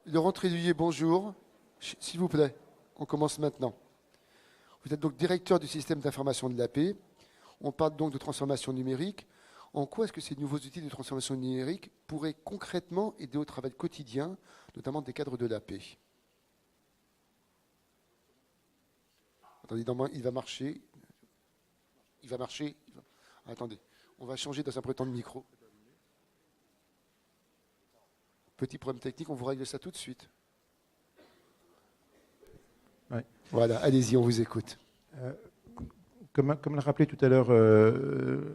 Laurent Tréduyer, bonjour. S'il vous plaît, on commence maintenant. Vous êtes donc directeur du système d'information de l'AP. On parle donc de transformation numérique. En quoi est-ce que ces nouveaux outils de transformation numérique pourraient concrètement aider au travail quotidien, notamment des cadres de l'AP? Attendez, il va marcher. Il va marcher. Attendez, on va changer dans un premier temps de micro. Petit problème technique, on vous règle ça tout de suite. Ouais. Voilà, allez-y, on vous écoute. Comme l'a rappelé tout à l'heure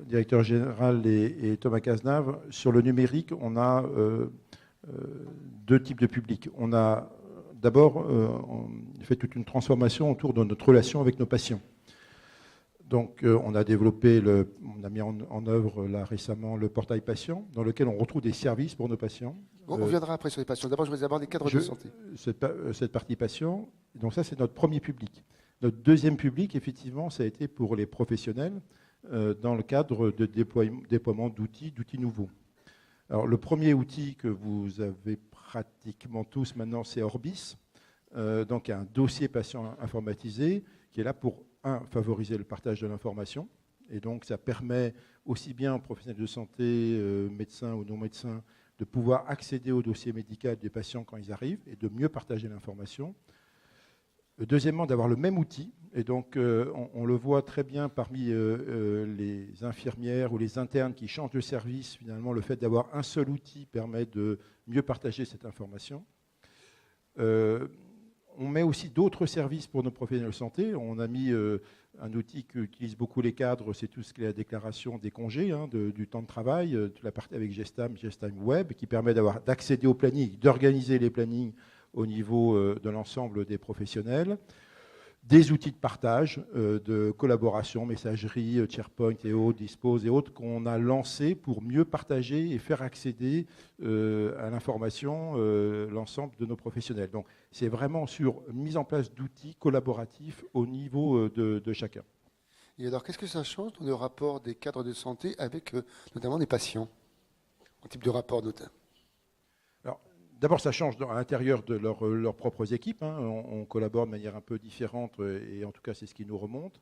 directeur général et Thomas Cazenave, sur le numérique, on a deux types de publics. On a d'abord fait toute une transformation autour de notre relation avec nos patients. Donc on a développé, on a mis en œuvre là récemment le portail patient, dans lequel on retrouve des services pour nos patients. On reviendra après sur les patients. D'abord, je voudrais avoir des cadres de santé. Cette partie patient, donc ça c'est notre premier public. Notre deuxième public, effectivement, ça a été pour les professionnels dans le cadre de déploiement d'outils nouveaux. Alors le premier outil que vous avez pratiquement tous maintenant, c'est Orbis, donc un dossier patient informatisé qui est là pour favoriser le partage de l'information. Et donc ça permet aussi bien aux professionnels de santé, médecins ou non médecins, de pouvoir accéder au dossier médical des patients quand ils arrivent et de mieux partager l'information. Deuxièmement, d'avoir le même outil. Et donc, on le voit très bien parmi les infirmières ou les internes qui changent de service. Finalement, le fait d'avoir un seul outil permet de mieux partager cette information. On met aussi d'autres services pour nos professionnels de santé. On a mis un outil qu'utilisent beaucoup les cadres, c'est tout ce qui est la déclaration des congés, du temps de travail, toute la partie avec Gestam Web, qui permet d'accéder au planning, d'organiser les plannings au niveau de l'ensemble des professionnels. Des outils de partage, de collaboration, messagerie, SharePoint et autres, Dispose et autres, qu'on a lancés pour mieux partager et faire accéder à l'information l'ensemble de nos professionnels. Donc c'est vraiment sur mise en place d'outils collaboratifs au niveau de chacun. Et alors, qu'est-ce que ça change dans le rapport des cadres de santé avec notamment des patients, en type de rapport notamment? D'abord, ça change à l'intérieur de leurs propres équipes. On collabore de manière un peu différente et en tout cas, c'est ce qui nous remonte.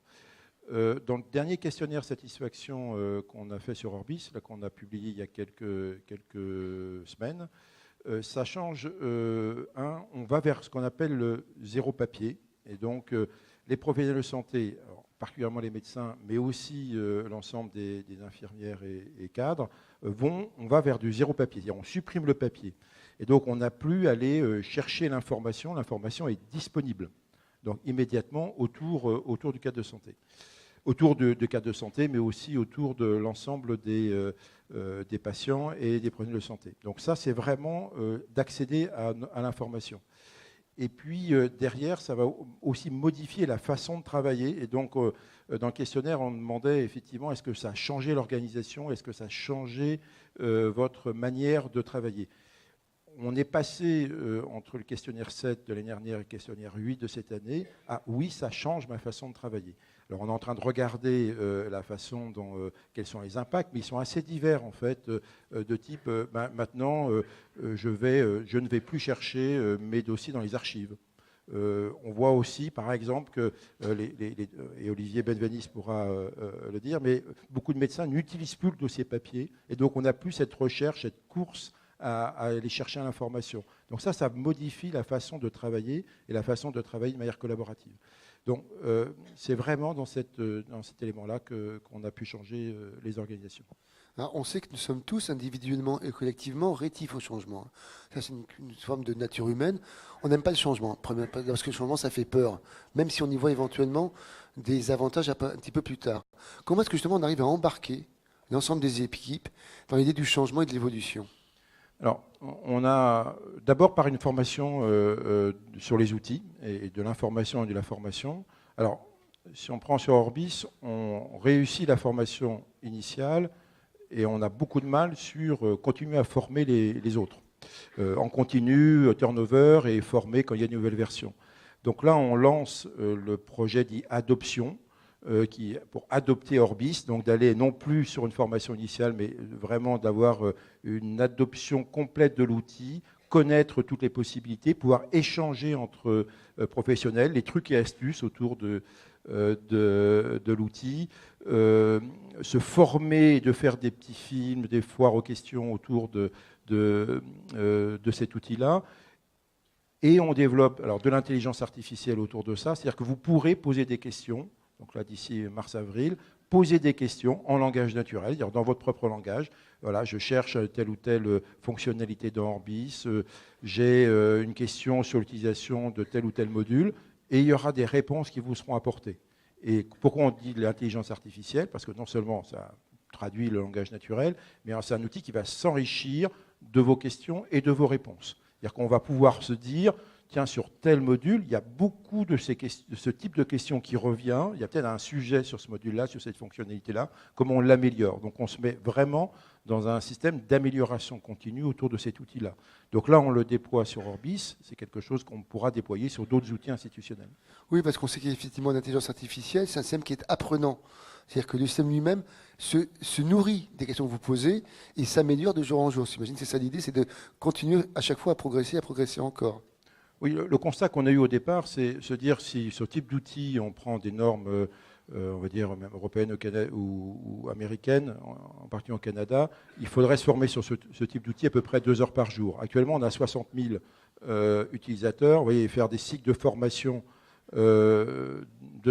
Dans le dernier questionnaire satisfaction qu'on a fait sur Orbis, qu'on a publié il y a quelques semaines, ça change. On va vers ce qu'on appelle le zéro papier. Et donc, les professionnels de santé, alors, particulièrement les médecins, mais aussi l'ensemble des infirmières et cadres, on va vers du zéro papier. C'est-à-dire on supprime le papier. Et donc, on n'a plus à aller chercher l'information. L'information est disponible, donc immédiatement autour du cadre de santé. Autour de cadre de santé, mais aussi autour de l'ensemble des patients et des professionnels de santé. Donc ça, c'est vraiment d'accéder à l'information. Et puis, derrière, ça va aussi modifier la façon de travailler. Et donc, dans le questionnaire, on demandait effectivement, est-ce que ça a changé l'organisation? Est-ce que ça a changé votre manière de travailler? On est passé entre le questionnaire 7 de l'année dernière et le questionnaire 8 de cette année à oui, ça change ma façon de travailler. Alors on est en train de regarder la façon dont, quels sont les impacts, mais ils sont assez divers en fait, de type maintenant je ne vais plus chercher mes dossiers dans les archives. On voit aussi par exemple que, et Olivier Benveniste pourra le dire, mais beaucoup de médecins n'utilisent plus le dossier papier et donc on n'a plus cette recherche, cette course à aller chercher l'information. Donc ça modifie la façon de travailler et la façon de travailler de manière collaborative. Donc c'est vraiment dans cet élément-là qu'on a pu changer les organisations. Alors, on sait que nous sommes tous individuellement et collectivement rétifs au changement. Ça, c'est une forme de nature humaine. On n'aime pas le changement, parce que le changement, ça fait peur, même si on y voit éventuellement des avantages un petit peu plus tard. Comment est-ce que justement on arrive à embarquer l'ensemble des équipes dans l'idée du changement et de l'évolution? Alors, on a d'abord par une formation sur les outils et de l'information et de la formation. Alors, si on prend sur Orbis, on réussit la formation initiale et on a beaucoup de mal sur continuer à former les autres. En continu, turnover et former quand il y a une nouvelle version. Donc là, on lance le projet dit adoption, pour adopter Orbis, donc d'aller non plus sur une formation initiale, mais vraiment d'avoir une adoption complète de l'outil, connaître toutes les possibilités, pouvoir échanger entre professionnels, les trucs et astuces autour de l'outil, se former, de faire des petits films, des foires aux questions autour de cet outil-là. Et on développe alors, de l'intelligence artificielle autour de ça, c'est-à-dire que vous pourrez poser des questions, donc là d'ici mars-avril, poser des questions en langage naturel, c'est-à-dire dans votre propre langage. Voilà, je cherche telle ou telle fonctionnalité dans Orbis, j'ai une question sur l'utilisation de tel ou tel module, et il y aura des réponses qui vous seront apportées. Et pourquoi on dit l'intelligence artificielle? Parce que non seulement ça traduit le langage naturel, mais c'est un outil qui va s'enrichir de vos questions et de vos réponses. C'est-à-dire qu'on va pouvoir se dire, tiens, sur tel module, il y a beaucoup de ce type de questions qui revient, il y a peut-être un sujet sur ce module-là, sur cette fonctionnalité-là, comment on l'améliore. Donc on se met vraiment dans un système d'amélioration continue autour de cet outil-là. Donc là, on le déploie sur Orbis, c'est quelque chose qu'on pourra déployer sur d'autres outils institutionnels. Oui, parce qu'on sait qu'effectivement, l'intelligence artificielle, c'est un système qui est apprenant. C'est-à-dire que le système lui-même se nourrit des questions que vous posez et s'améliore de jour en jour. J'imagine que c'est ça l'idée, c'est de continuer à chaque fois à progresser encore. Oui, le constat qu'on a eu au départ, c'est se dire si ce type d'outil, on prend des normes, on va dire même européennes ou américaines, en partie au Canada, il faudrait se former sur ce type d'outil à peu près 2 heures par jour. Actuellement, on a 60 000 utilisateurs. Vous voyez, faire des cycles de formation 2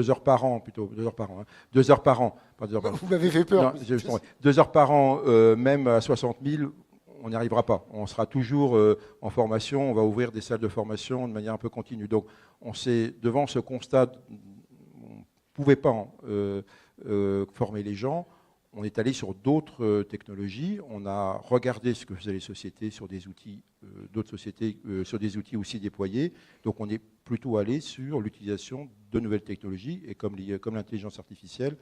heures par an, plutôt 2 heures par an. 2 heures par an. Pas 2 heures par an. Vous m'avez fait peur. Non, 2 heures par an, même à 60 000. On n'y arrivera pas. On sera toujours en formation. On va ouvrir des salles de formation de manière un peu continue. Donc, on s'est devant ce constat, on ne pouvait pas former les gens. On est allé sur d'autres technologies. On a regardé ce que faisaient les sociétés sur des outils, d'autres sociétés sur des outils aussi déployés. Donc, on est plutôt allé sur l'utilisation de nouvelles technologies et comme l'intelligence artificielle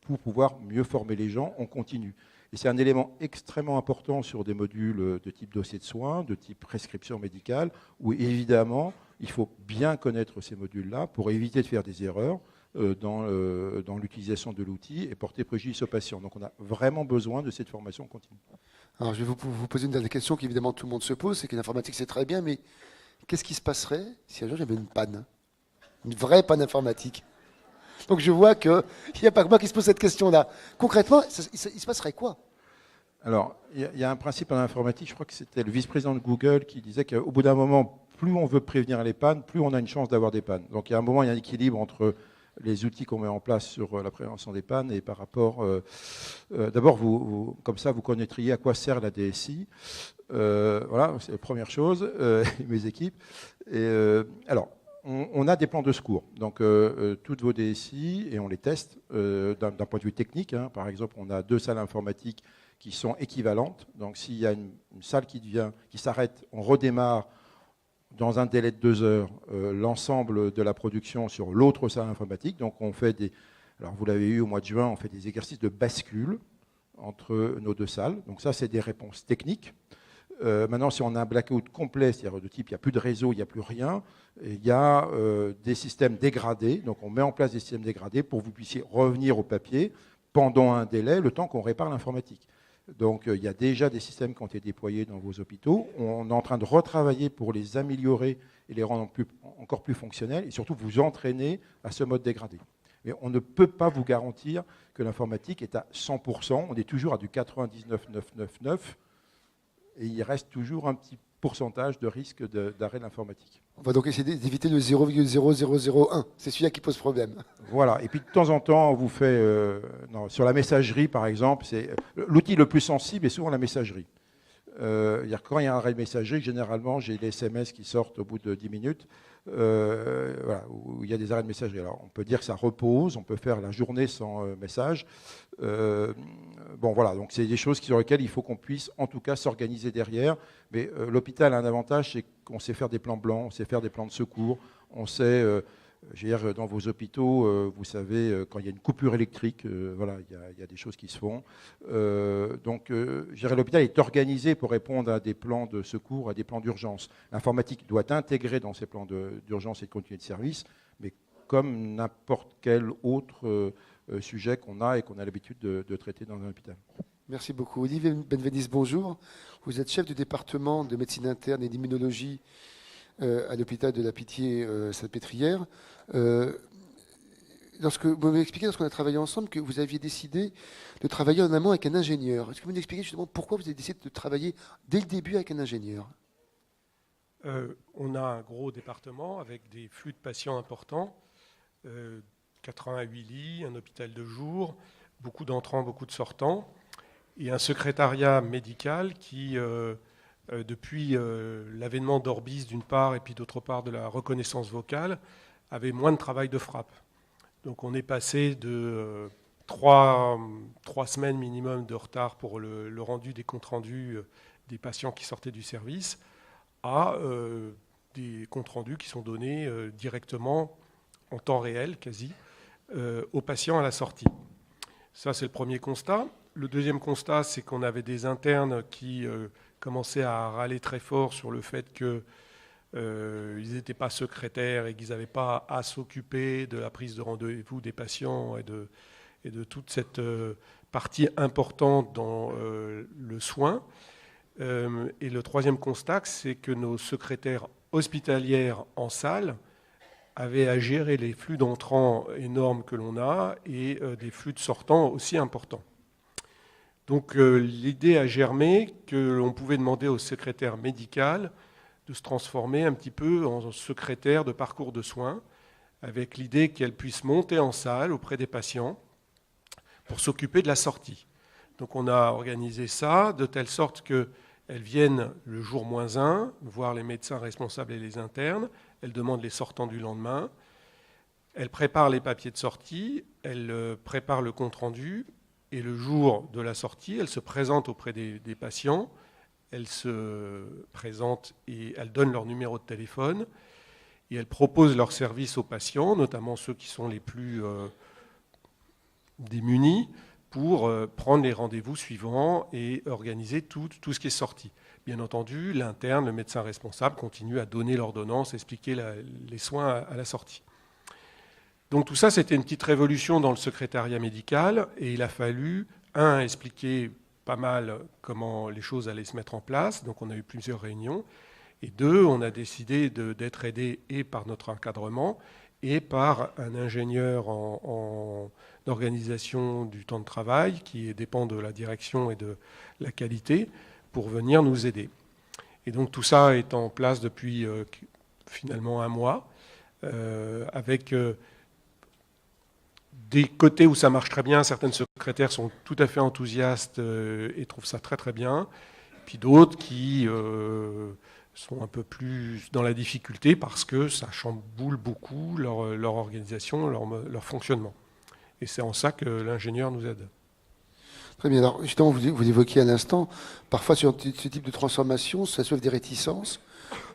pour pouvoir mieux former les gens en continu. Et c'est un élément extrêmement important sur des modules de type dossier de soins, de type prescription médicale, où évidemment, il faut bien connaître ces modules-là pour éviter de faire des erreurs dans l'utilisation de l'outil et porter préjudice aux patients. Donc on a vraiment besoin de cette formation continue. Alors je vais vous poser une dernière question qu'évidemment tout le monde se pose, c'est que l'informatique c'est très bien, mais qu'est-ce qui se passerait si un jour j'avais une panne? Une vraie panne informatique. Donc je vois qu'il n'y a pas que moi qui se pose cette question-là. Concrètement, il se passerait quoi? Alors, il y a un principe en informatique, je crois que c'était le vice-président de Google qui disait qu'au bout d'un moment, plus on veut prévenir les pannes, plus on a une chance d'avoir des pannes. Donc il y a un moment, il y a un équilibre entre les outils qu'on met en place sur la prévention des pannes et par rapport... D'abord, comme ça, vous connaîtriez à quoi sert la DSI. Voilà, c'est la première chose, mes équipes. Alors, on a des plans de secours. Donc, toutes vos DSI, et on les teste d'un point de vue technique. Hein. Par exemple, on a 2 salles informatiques qui sont équivalentes. Donc, s'il y a une salle qui s'arrête, on redémarre dans un délai de 2 heures l'ensemble de la production sur l'autre salle informatique. Donc, on fait alors, vous l'avez eu au mois de juin, on fait des exercices de bascule entre nos 2 salles. Donc, ça, c'est des réponses techniques. Maintenant, si on a un blackout complet, c'est-à-dire de type il n'y a plus de réseau, il n'y a plus rien, il y a des systèmes dégradés. Donc, on met en place des systèmes dégradés pour que vous puissiez revenir au papier pendant un délai, le temps qu'on répare l'informatique. Donc, il y a déjà des systèmes qui ont été déployés dans vos hôpitaux. On est en train de retravailler pour les améliorer et les rendre encore plus fonctionnels et surtout vous entraîner à ce mode dégradé. Mais on ne peut pas vous garantir que l'informatique est à 100%. On est toujours à du 99,999. Et il reste toujours un petit pourcentage de risque d'arrêt de l'informatique. On va donc essayer d'éviter le 0,0001. C'est celui-là qui pose problème. Voilà. Et puis de temps en temps, on vous fait... sur la messagerie, par exemple, l'outil le plus sensible est souvent la messagerie. Quand il y a un arrêt de messagerie, généralement, j'ai les SMS qui sortent au bout de 10 minutes, voilà, où il y a des arrêts de messagerie. Alors, on peut dire que ça repose, on peut faire la journée sans message. Bon, voilà, donc c'est des choses sur lesquelles il faut qu'on puisse, en tout cas, s'organiser derrière. Mais l'hôpital a un avantage, c'est qu'on sait faire des plans blancs, on sait faire des plans de secours, on sait... Je veux dire, dans vos hôpitaux, vous savez, quand il y a une coupure électrique, voilà, il y a des choses qui se font. Donc, je dirais, l'hôpital est organisé pour répondre à des plans de secours, à des plans d'urgence. L'informatique doit intégrer dans ces plans d'urgence et de continuité de service, mais comme n'importe quel autre sujet qu'on a et qu'on a l'habitude de traiter dans un hôpital. Merci beaucoup. Olivier Benveniste, bonjour. Vous êtes chef du département de médecine interne et d'immunologie à l'hôpital de la Pitié-Salpêtrière. Vous m'avez expliqué, lorsqu'on a travaillé ensemble, que vous aviez décidé de travailler en amont avec un ingénieur. Est-ce que vous nous expliquez justement pourquoi vous avez décidé de travailler dès le début avec un ingénieur? On a un gros département avec des flux de patients importants, 88 lits, un hôpital de jour, beaucoup d'entrants, beaucoup de sortants, et un secrétariat médical qui, depuis l'avènement d'Orbis d'une part, et puis d'autre part de la reconnaissance vocale, avait moins de travail de frappe. Donc on est passé de 3 semaines minimum de retard pour le rendu des comptes rendus des patients qui sortaient du service à des comptes rendus qui sont donnés directement en temps réel, quasi, aux patients à la sortie. Ça, c'est le premier constat. Le deuxième constat, c'est qu'on avait des internes qui commençaient à râler très fort sur le fait qu'ils n'étaient pas secrétaires et qu'ils n'avaient pas à s'occuper de la prise de rendez-vous des patients et de toute cette partie importante dans le soin. Et le troisième constat, c'est que nos secrétaires hospitalières en salle avaient à gérer les flux d'entrants énormes que l'on a et des flux de sortants aussi importants. Donc l'idée a germé que l'on pouvait demander au secrétaire médical de se transformer un petit peu en secrétaire de parcours de soins, avec l'idée qu'elle puisse monter en salle auprès des patients pour s'occuper de la sortie. Donc on a organisé ça de telle sorte qu'elles viennent le jour -1, voir les médecins responsables et les internes, elles demandent les sortants du lendemain, elles préparent les papiers de sortie, elles préparent le compte-rendu, et le jour de la sortie, elles se présentent auprès des patients, elles se présentent et elles donnent leur numéro de téléphone, et elles proposent leurs services aux patients, notamment ceux qui sont les plus démunis, pour prendre les rendez-vous suivants et organiser tout ce qui est sorti. Bien entendu, l'interne, le médecin responsable, continue à donner l'ordonnance, expliquer les soins à la sortie. Donc tout ça, c'était une petite révolution dans le secrétariat médical, et il a fallu, expliquer pas mal comment les choses allaient se mettre en place, donc on a eu plusieurs réunions, et 2, on a décidé d'être aidé et par notre encadrement, et par un ingénieur en organisation du temps de travail qui dépend de la direction et de la qualité pour venir nous aider. Et donc tout ça est en place depuis finalement 1 mois, avec des côtés où ça marche très bien. Certaines secrétaires sont tout à fait enthousiastes et trouvent ça très très bien, puis d'autres qui sont un peu plus dans la difficulté parce que ça chamboule beaucoup leur organisation, leur fonctionnement. Et c'est en ça que l'ingénieur nous aide. Très bien. Alors, justement, vous évoquiez à l'instant, parfois sur ce type de transformation, ça soulève des réticences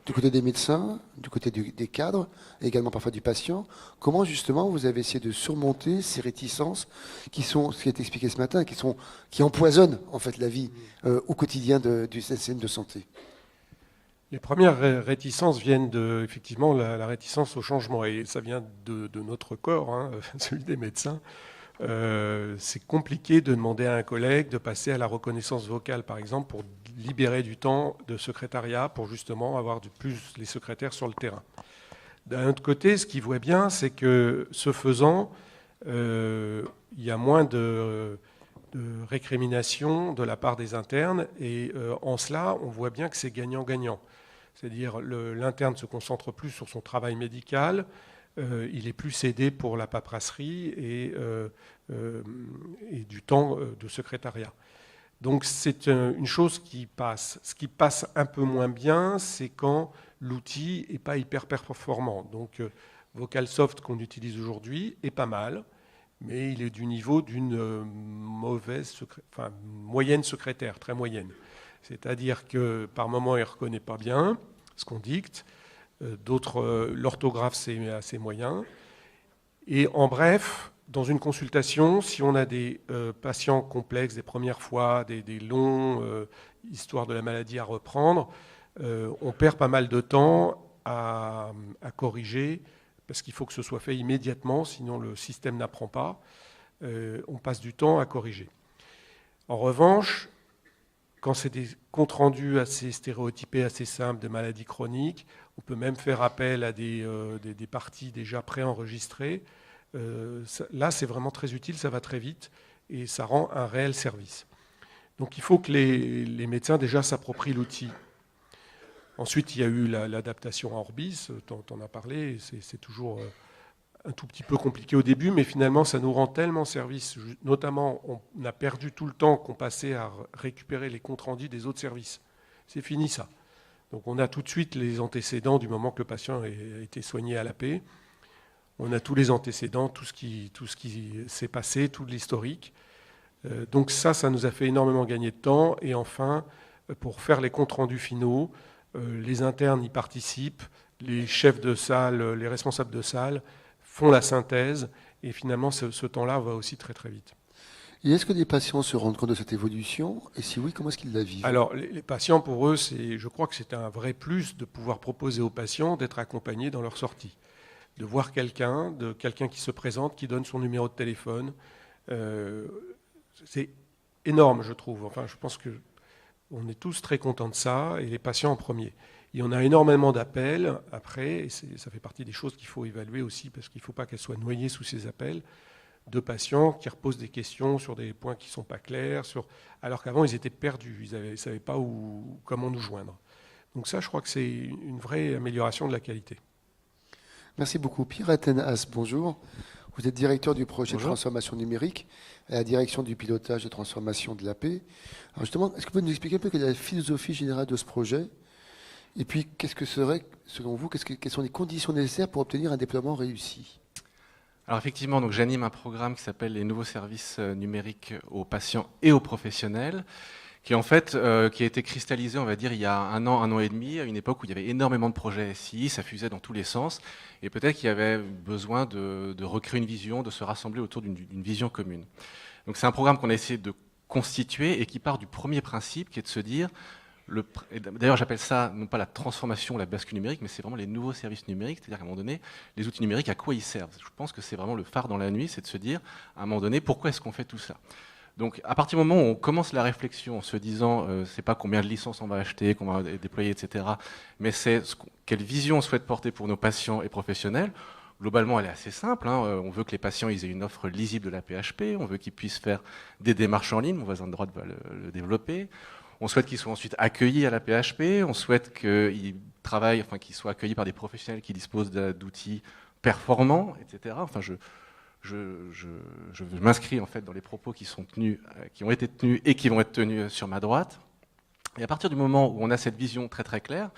du côté des médecins, du côté des cadres, et également parfois du patient. Comment, justement, vous avez essayé de surmonter ces réticences qui sont, ce qui est expliqué ce matin, qui empoisonnent, en fait, la vie au quotidien du système de santé? Les premières réticences viennent de, effectivement, la réticence au changement. Et ça vient de notre corps, hein, celui des médecins. C'est compliqué de demander à un collègue de passer à la reconnaissance vocale, par exemple, pour libérer du temps de secrétariat, pour justement avoir plus les secrétaires sur le terrain. D'un autre côté, ce qu'il voit bien, c'est que, ce faisant, il y a moins de récrimination de la part des internes. Et en cela, on voit bien que c'est gagnant-gagnant. C'est-à-dire l'interne se concentre plus sur son travail médical, il est plus aidé pour la paperasserie et du temps de secrétariat. Donc c'est une chose qui passe. Ce qui passe un peu moins bien, c'est quand l'outil n'est pas hyper performant. Donc VocalSoft qu'on utilise aujourd'hui est pas mal, mais il est du niveau d'une moyenne secrétaire, très moyenne. C'est-à-dire que par moment, il ne reconnaît pas bien ce qu'on dicte. D'autres, l'orthographe, c'est assez moyen. Et en bref, dans une consultation, si on a des patients complexes, des premières fois, des longs histoires de la maladie à reprendre, on perd pas mal de temps à corriger, parce qu'il faut que ce soit fait immédiatement, sinon le système n'apprend pas. On passe du temps à corriger. En revanche, quand c'est des comptes rendus assez stéréotypés, assez simples de maladies chroniques, on peut même faire appel à des parties déjà préenregistrées. Là, c'est vraiment très utile, ça va très vite et ça rend un réel service. Donc il faut que les médecins déjà s'approprient l'outil. Ensuite, il y a eu l'adaptation à Orbis, dont on a parlé. C'est toujours un tout petit peu compliqué au début, mais finalement, ça nous rend tellement service. Notamment, on a perdu tout le temps qu'on passait à récupérer les comptes rendus des autres services. C'est fini ça. Donc on a tout de suite les antécédents du moment que le patient a été soigné à l'AP. On a tous les antécédents, tout ce qui s'est passé, tout l'historique. Donc ça nous a fait énormément gagner de temps. Et enfin, pour faire les comptes rendus finaux, les internes y participent, les chefs de salle, les responsables de salle font la synthèse. Et finalement, ce temps-là va aussi très très vite. Et est-ce que les patients se rendent compte de cette évolution? Et si oui, comment est-ce qu'ils la vivent? Alors, les patients, pour eux, je crois que c'est un vrai plus de pouvoir proposer aux patients d'être accompagnés dans leur sortie. De voir quelqu'un qui se présente, qui donne son numéro de téléphone. C'est énorme, je trouve. Enfin, je pense qu'on est tous très contents de ça, et les patients en premier. Et on a énormément d'appels après, et ça fait partie des choses qu'il faut évaluer aussi, parce qu'il ne faut pas qu'elles soient noyées sous ces appels, de patients qui reposent des questions sur des points qui ne sont pas clairs, alors qu'avant ils étaient perdus, ils ne savaient pas comment nous joindre. Donc ça, je crois que c'est une vraie amélioration de la qualité. Merci beaucoup. Pierre Athénas, bonjour. Vous êtes directeur du projet de transformation numérique à la direction du pilotage de transformation de l'AP. Alors justement, est-ce que vous pouvez nous expliquer un peu quelle est la philosophie générale de ce projet? Et puis, qu'est-ce que serait, selon vous, quelles sont les conditions nécessaires pour obtenir un déploiement réussi? Alors effectivement, donc j'anime un programme qui s'appelle les nouveaux services numériques aux patients et aux professionnels, qui en fait qui a été cristallisé, on va dire, il y a un an et demi, à une époque où il y avait énormément de projets SI, ça fusait dans tous les sens, et peut-être qu'il y avait besoin de recréer une vision, de se rassembler autour d'une vision commune. Donc c'est un programme qu'on a essayé de constituer et qui part du premier principe, qui est de se dire, d'ailleurs j'appelle ça non pas la transformation, la bascule numérique, mais c'est vraiment les nouveaux services numériques, c'est-à-dire qu'à un moment donné, les outils numériques, à quoi ils servent? Je pense que c'est vraiment le phare dans la nuit, c'est de se dire, à un moment donné, pourquoi est-ce qu'on fait tout ça? Donc à partir du moment où on commence la réflexion en se disant, c'est pas combien de licences on va acheter, qu'on va déployer, etc., mais c'est quelle vision on souhaite porter pour nos patients et professionnels. Globalement, elle est assez simple. On veut que les patients aient une offre lisible de la PHP, on veut qu'ils puissent faire des démarches en ligne, mon voisin de droite va le développer. On souhaite qu'ils soient ensuite accueillis à la PHP, on souhaite qu'ils travaillent, enfin qu'ils soient accueillis par des professionnels qui disposent d'outils performants, etc. Enfin, je m'inscris en fait dans les propos qui ont été tenus et qui vont être tenus sur ma droite. Et à partir du moment où on a cette vision très très claire,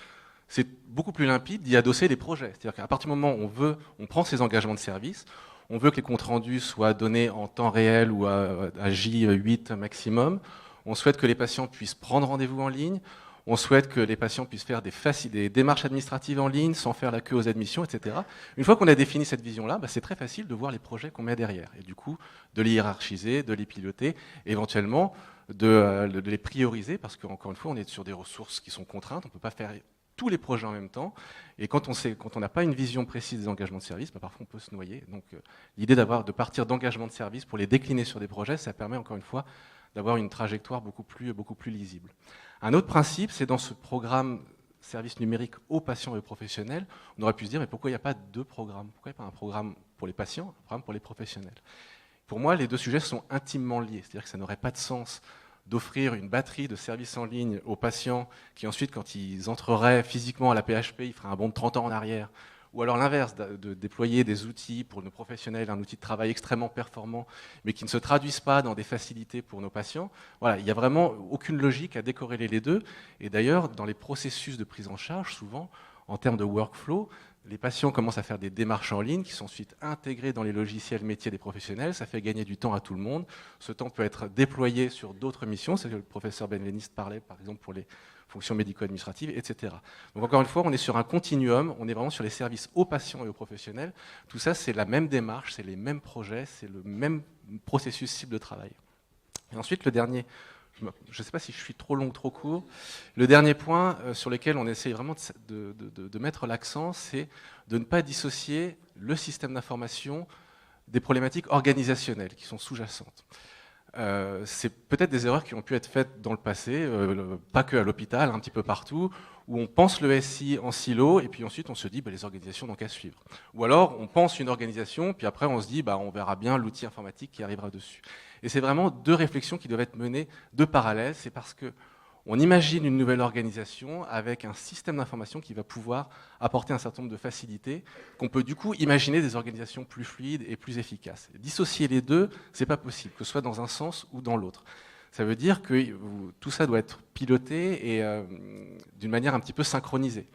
c'est beaucoup plus limpide d'y adosser les projets. C'est-à-dire qu'à partir du moment où on prend ces engagements de service, on veut que les comptes rendus soient donnés en temps réel ou à J8 maximum. On souhaite que les patients puissent prendre rendez-vous en ligne. On souhaite que les patients puissent faire des démarches administratives en ligne sans faire la queue aux admissions, etc. Une fois qu'on a défini cette vision-là, c'est très facile de voir les projets qu'on met derrière. Et du coup, de les hiérarchiser, de les piloter, éventuellement de les prioriser, parce qu'encore une fois, on est sur des ressources qui sont contraintes. On ne peut pas faire tous les projets en même temps. Et quand on n'a pas une vision précise des engagements de service, parfois on peut se noyer. Donc l'idée de partir d'engagements de service pour les décliner sur des projets, ça permet encore une fois d'avoir une trajectoire beaucoup plus lisible. Un autre principe, c'est dans ce programme service numérique aux patients et aux professionnels, on aurait pu se dire, mais pourquoi il n'y a pas deux programmes? Pourquoi il n'y a pas un programme pour les patients, un programme pour les professionnels? Pour moi, les deux sujets sont intimement liés, c'est-à-dire que ça n'aurait pas de sens d'offrir une batterie de services en ligne aux patients qui ensuite, quand ils entreraient physiquement à la PHP, ils feraient un bond de 30 ans en arrière. Ou alors l'inverse, de déployer des outils pour nos professionnels, un outil de travail extrêmement performant, mais qui ne se traduisent pas dans des facilités pour nos patients. Voilà, il n'y a vraiment aucune logique à décorréler les deux. Et d'ailleurs, dans les processus de prise en charge, souvent, en termes de workflow, les patients commencent à faire des démarches en ligne qui sont ensuite intégrées dans les logiciels métiers des professionnels. Ça fait gagner du temps à tout le monde. Ce temps peut être déployé sur d'autres missions. C'est ce que le professeur Benveniste parlait, par exemple, pour les fonctions médico-administratives, etc. Donc encore une fois, on est sur un continuum, on est vraiment sur les services aux patients et aux professionnels. Tout ça, c'est la même démarche, c'est les mêmes projets, c'est le même processus cible de travail. Et ensuite, le dernier, je ne sais pas si je suis trop long ou trop court, le dernier point sur lequel on essaye vraiment de mettre l'accent, c'est de ne pas dissocier le système d'information des problématiques organisationnelles qui sont sous-jacentes. c'est peut-être des erreurs qui ont pu être faites dans le passé, pas que à l'hôpital, un petit peu partout, où on pense le SI en silo, et puis ensuite on se dit les organisations n'ont qu'à suivre. Ou alors on pense une organisation, puis après on se dit on verra bien l'outil informatique qui arrivera dessus. Et c'est vraiment deux réflexions qui doivent être menées de parallèle, c'est parce que on imagine une nouvelle organisation avec un système d'information qui va pouvoir apporter un certain nombre de facilités, qu'on peut du coup imaginer des organisations plus fluides et plus efficaces. Dissocier les deux, c'est pas possible, que ce soit dans un sens ou dans l'autre. Ça veut dire que tout ça doit être piloté et d'une manière un petit peu synchronisée.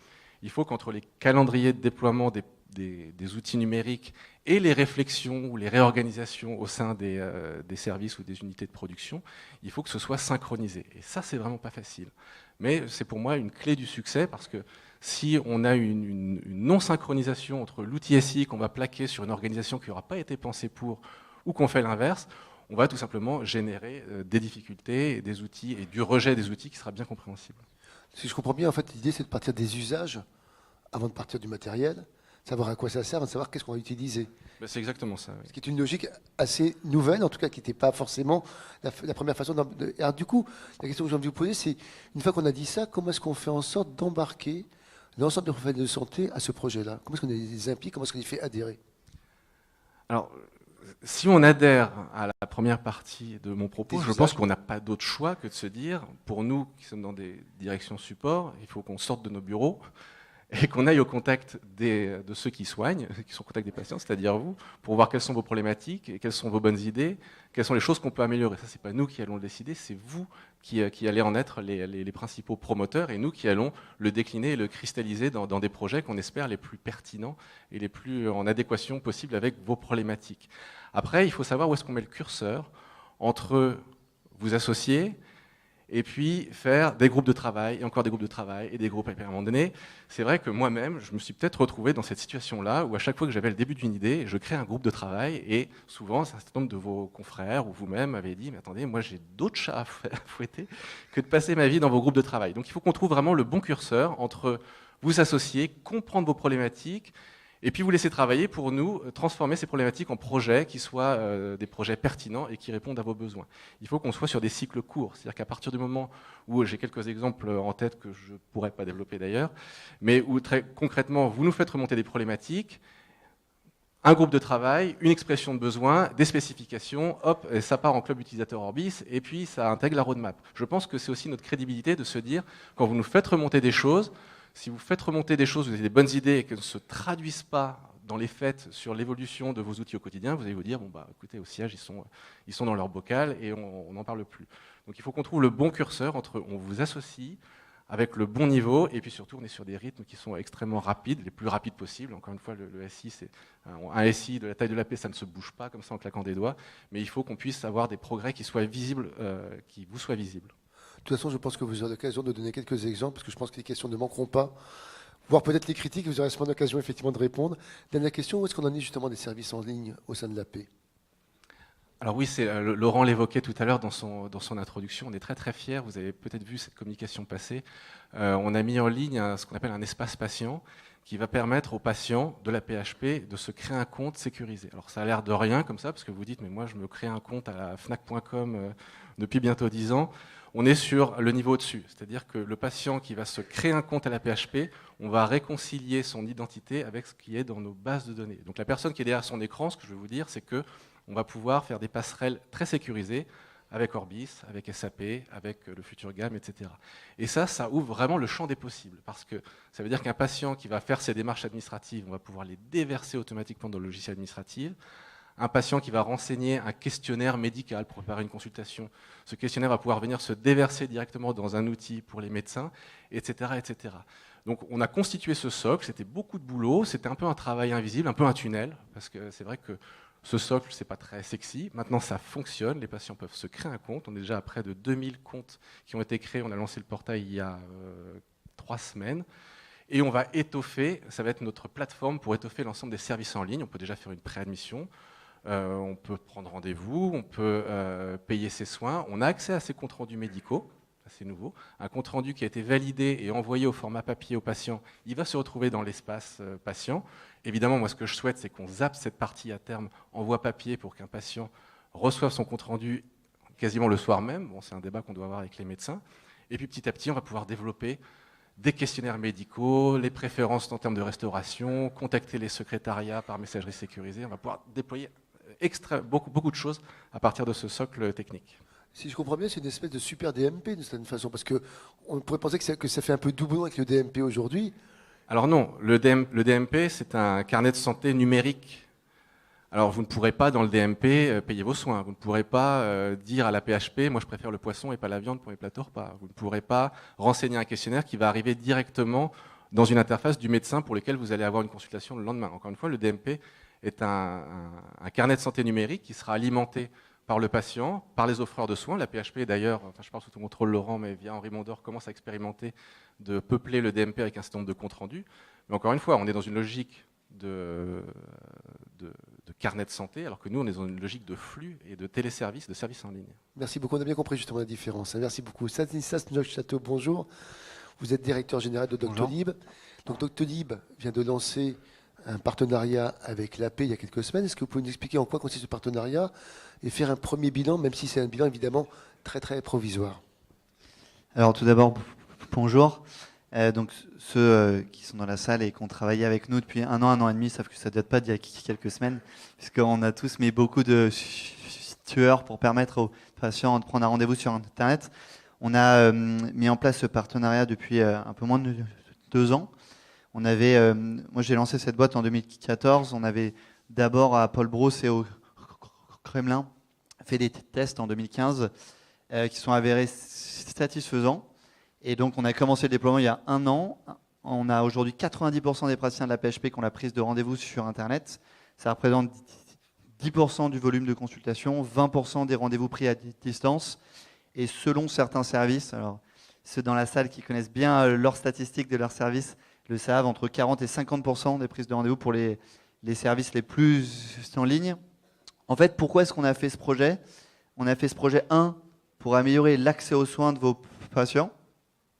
Il faut qu'entre les calendriers de déploiement des outils numériques et les réflexions ou les réorganisations au sein des services ou des unités de production, il faut que ce soit synchronisé. Et ça, c'est vraiment pas facile. Mais c'est pour moi une clé du succès, parce que si on a une non-synchronisation entre l'outil SI qu'on va plaquer sur une organisation qui n'aura pas été pensée pour, ou qu'on fait l'inverse, on va tout simplement générer des difficultés, des outils et du rejet des outils qui sera bien compréhensible. Si je comprends bien, en fait, l'idée, c'est de partir des usages avant de partir du matériel, savoir à quoi ça sert, savoir qu'est-ce qu'on va utiliser. C'est exactement ça. Oui. Ce qui est une logique assez nouvelle, en tout cas qui n'était pas forcément la première façon. Alors du coup, la question que j'ai envie de vous poser, c'est, une fois qu'on a dit ça, comment est-ce qu'on fait en sorte d'embarquer l'ensemble des professionnels de santé à ce projet-là? Comment est-ce qu'on les implique? Comment est-ce qu'on les fait adhérer? Alors, si on adhère à la première partie de mon propos, je pense qu'on n'a pas d'autre choix que de se dire, pour nous qui sommes dans des directions support, il faut qu'on sorte de nos bureaux et qu'on aille au contact de ceux qui soignent, qui sont au contact des patients, c'est-à-dire vous, pour voir quelles sont vos problématiques, et quelles sont vos bonnes idées, quelles sont les choses qu'on peut améliorer. Ça, c'est pas nous qui allons le décider, c'est vous qui allez en être les principaux promoteurs, et nous qui allons le décliner et le cristalliser dans des projets qu'on espère les plus pertinents et les plus en adéquation possible avec vos problématiques. Après, il faut savoir où est-ce qu'on met le curseur entre vous associer et puis faire des groupes de travail, et encore des groupes de travail, et des groupes. Et à un moment donné, c'est vrai que moi-même, je me suis peut-être retrouvé dans cette situation-là, où à chaque fois que j'avais le début d'une idée, je crée un groupe de travail, et souvent, un certain nombre de vos confrères, ou vous-même, avez dit, mais attendez, moi j'ai d'autres chats à fouetter que de passer ma vie dans vos groupes de travail. Donc il faut qu'on trouve vraiment le bon curseur entre vous associer, comprendre vos problématiques, et puis vous laisser travailler pour nous transformer ces problématiques en projets qui soient des projets pertinents et qui répondent à vos besoins. Il faut qu'on soit sur des cycles courts, c'est-à-dire qu'à partir du moment où j'ai quelques exemples en tête que je ne pourrais pas développer d'ailleurs, mais où très concrètement vous nous faites remonter des problématiques, un groupe de travail, une expression de besoin, des spécifications, hop, et ça part en club utilisateur Orbis, et puis ça intègre la roadmap. Je pense que c'est aussi notre crédibilité de se dire, quand vous nous faites remonter des choses, si vous faites remonter des choses, vous avez des bonnes idées et qu'elles ne se traduisent pas dans les faits sur l'évolution de vos outils au quotidien, vous allez vous dire, écoutez, au siège, ils sont dans leur bocal et on n'en parle plus. Donc il faut qu'on trouve le bon curseur entre on vous associe avec le bon niveau et puis surtout on est sur des rythmes qui sont extrêmement rapides, les plus rapides possibles. Encore une fois, le SI, c'est un SI de la taille de la paix, ça ne se bouge pas comme ça en claquant des doigts, mais il faut qu'on puisse avoir des progrès qui soient visibles, qui vous soient visibles. De toute façon, je pense que vous aurez l'occasion de donner quelques exemples, parce que je pense que les questions ne manqueront pas, voire peut-être les critiques, vous aurez sûrement l'occasion effectivement de répondre. Dernière question, où est-ce qu'on en est justement des services en ligne au sein de l'AP? Alors oui, Laurent l'évoquait tout à l'heure dans son introduction, on est très très fiers, vous avez peut-être vu cette communication passer, on a mis en ligne ce qu'on appelle un espace patient, qui va permettre aux patients de la PHP de se créer un compte sécurisé. Alors ça a l'air de rien comme ça, parce que vous dites, mais moi je me crée un compte à la Fnac.com depuis bientôt 10 ans. On est sur le niveau au-dessus, c'est-à-dire que le patient qui va se créer un compte à la PHP, on va réconcilier son identité avec ce qui est dans nos bases de données. Donc la personne qui est derrière son écran, ce que je veux vous dire, c'est qu'on va pouvoir faire des passerelles très sécurisées avec Orbis, avec SAP, avec le futur GAM, etc. Et ça ouvre vraiment le champ des possibles, parce que ça veut dire qu'un patient qui va faire ses démarches administratives, on va pouvoir les déverser automatiquement dans le logiciel administratif. Un patient qui va renseigner un questionnaire médical pour préparer une consultation, ce questionnaire va pouvoir venir se déverser directement dans un outil pour les médecins, etc., etc. Donc on a constitué ce socle, c'était beaucoup de boulot, c'était un peu un travail invisible, un peu un tunnel, parce que c'est vrai que ce socle, c'est pas très sexy. Maintenant, ça fonctionne. Les patients peuvent se créer un compte. On est déjà à près de 2000 comptes qui ont été créés. On a lancé le portail il y a 3 semaines. Et on va étoffer, ça va être notre plateforme pour étoffer l'ensemble des services en ligne. On peut déjà faire une préadmission. On peut prendre rendez-vous. On peut payer ses soins. On a accès à ces comptes rendus médicaux. C'est nouveau. Un compte rendu qui a été validé et envoyé au format papier au patient, il va se retrouver dans l'espace patient. Évidemment, moi, ce que je souhaite, c'est qu'on zappe cette partie à terme, envoi papier, pour qu'un patient reçoive son compte rendu quasiment le soir même. Bon, c'est un débat qu'on doit avoir avec les médecins. Et puis petit à petit, on va pouvoir développer des questionnaires médicaux, les préférences en termes de restauration, contacter les secrétariats par messagerie sécurisée. On va pouvoir déployer beaucoup de choses à partir de ce socle technique. Si je comprends bien, c'est une espèce de super DMP d'une certaine façon, parce qu'on pourrait penser que ça fait un peu doublon avec le DMP aujourd'hui. Alors non, le DMP, c'est un carnet de santé numérique. Alors vous ne pourrez pas, dans le DMP, payer vos soins. Vous ne pourrez pas dire à la PHP, moi je préfère le poisson et pas la viande pour mes plateaux repas. Vous ne pourrez pas renseigner un questionnaire qui va arriver directement dans une interface du médecin pour lequel vous allez avoir une consultation le lendemain. Encore une fois, le DMP est un carnet de santé numérique qui sera alimenté par le patient, par les offreurs de soins. La PHP, d'ailleurs, enfin, je parle sous ton contrôle, Laurent, mais via Henri Mondor, commence à expérimenter de peupler le DMP avec un certain nombre de comptes rendus. Mais encore une fois, on est dans une logique de carnet de santé, alors que nous, on est dans une logique de flux et de téléservice, de services en ligne. Merci beaucoup, on a bien compris justement la différence. Merci beaucoup. Stanislas Neufchâteau, bonjour. Vous êtes directeur général de Doctolib. Donc Doctolib vient de lancer un partenariat avec l'AP il y a quelques semaines. Est-ce que vous pouvez nous expliquer en quoi consiste ce partenariat et faire un premier bilan, même si c'est un bilan évidemment très très provisoire? Alors tout d'abord, bonjour. Donc ceux qui sont dans la salle et qui ont travaillé avec nous depuis un an et demi savent que ça ne date pas d'il y a quelques semaines, puisqu'on a tous mis beaucoup de tueurs pour permettre aux patients de prendre un rendez-vous sur Internet. On a mis en place ce partenariat depuis un peu moins de 2 ans. Moi j'ai lancé cette boîte en 2014. On avait d'abord à Paul Brousse et au Kremlin fait des tests en 2015 qui sont avérés satisfaisants. Et donc on a commencé le déploiement il y a 1 an. On a aujourd'hui 90% des praticiens de la PHP qui ont la prise de rendez-vous sur Internet. Ça représente 10% du volume de consultation, 20% des rendez-vous pris à distance. Et selon certains services, alors ceux dans la salle qui connaissent bien leurs statistiques de leurs services le savent, entre 40 et 50% des prises de rendez-vous pour les services les plus en ligne. En fait, pourquoi est-ce qu'on a fait ce projet? On a fait ce projet, pour améliorer l'accès aux soins de vos patients,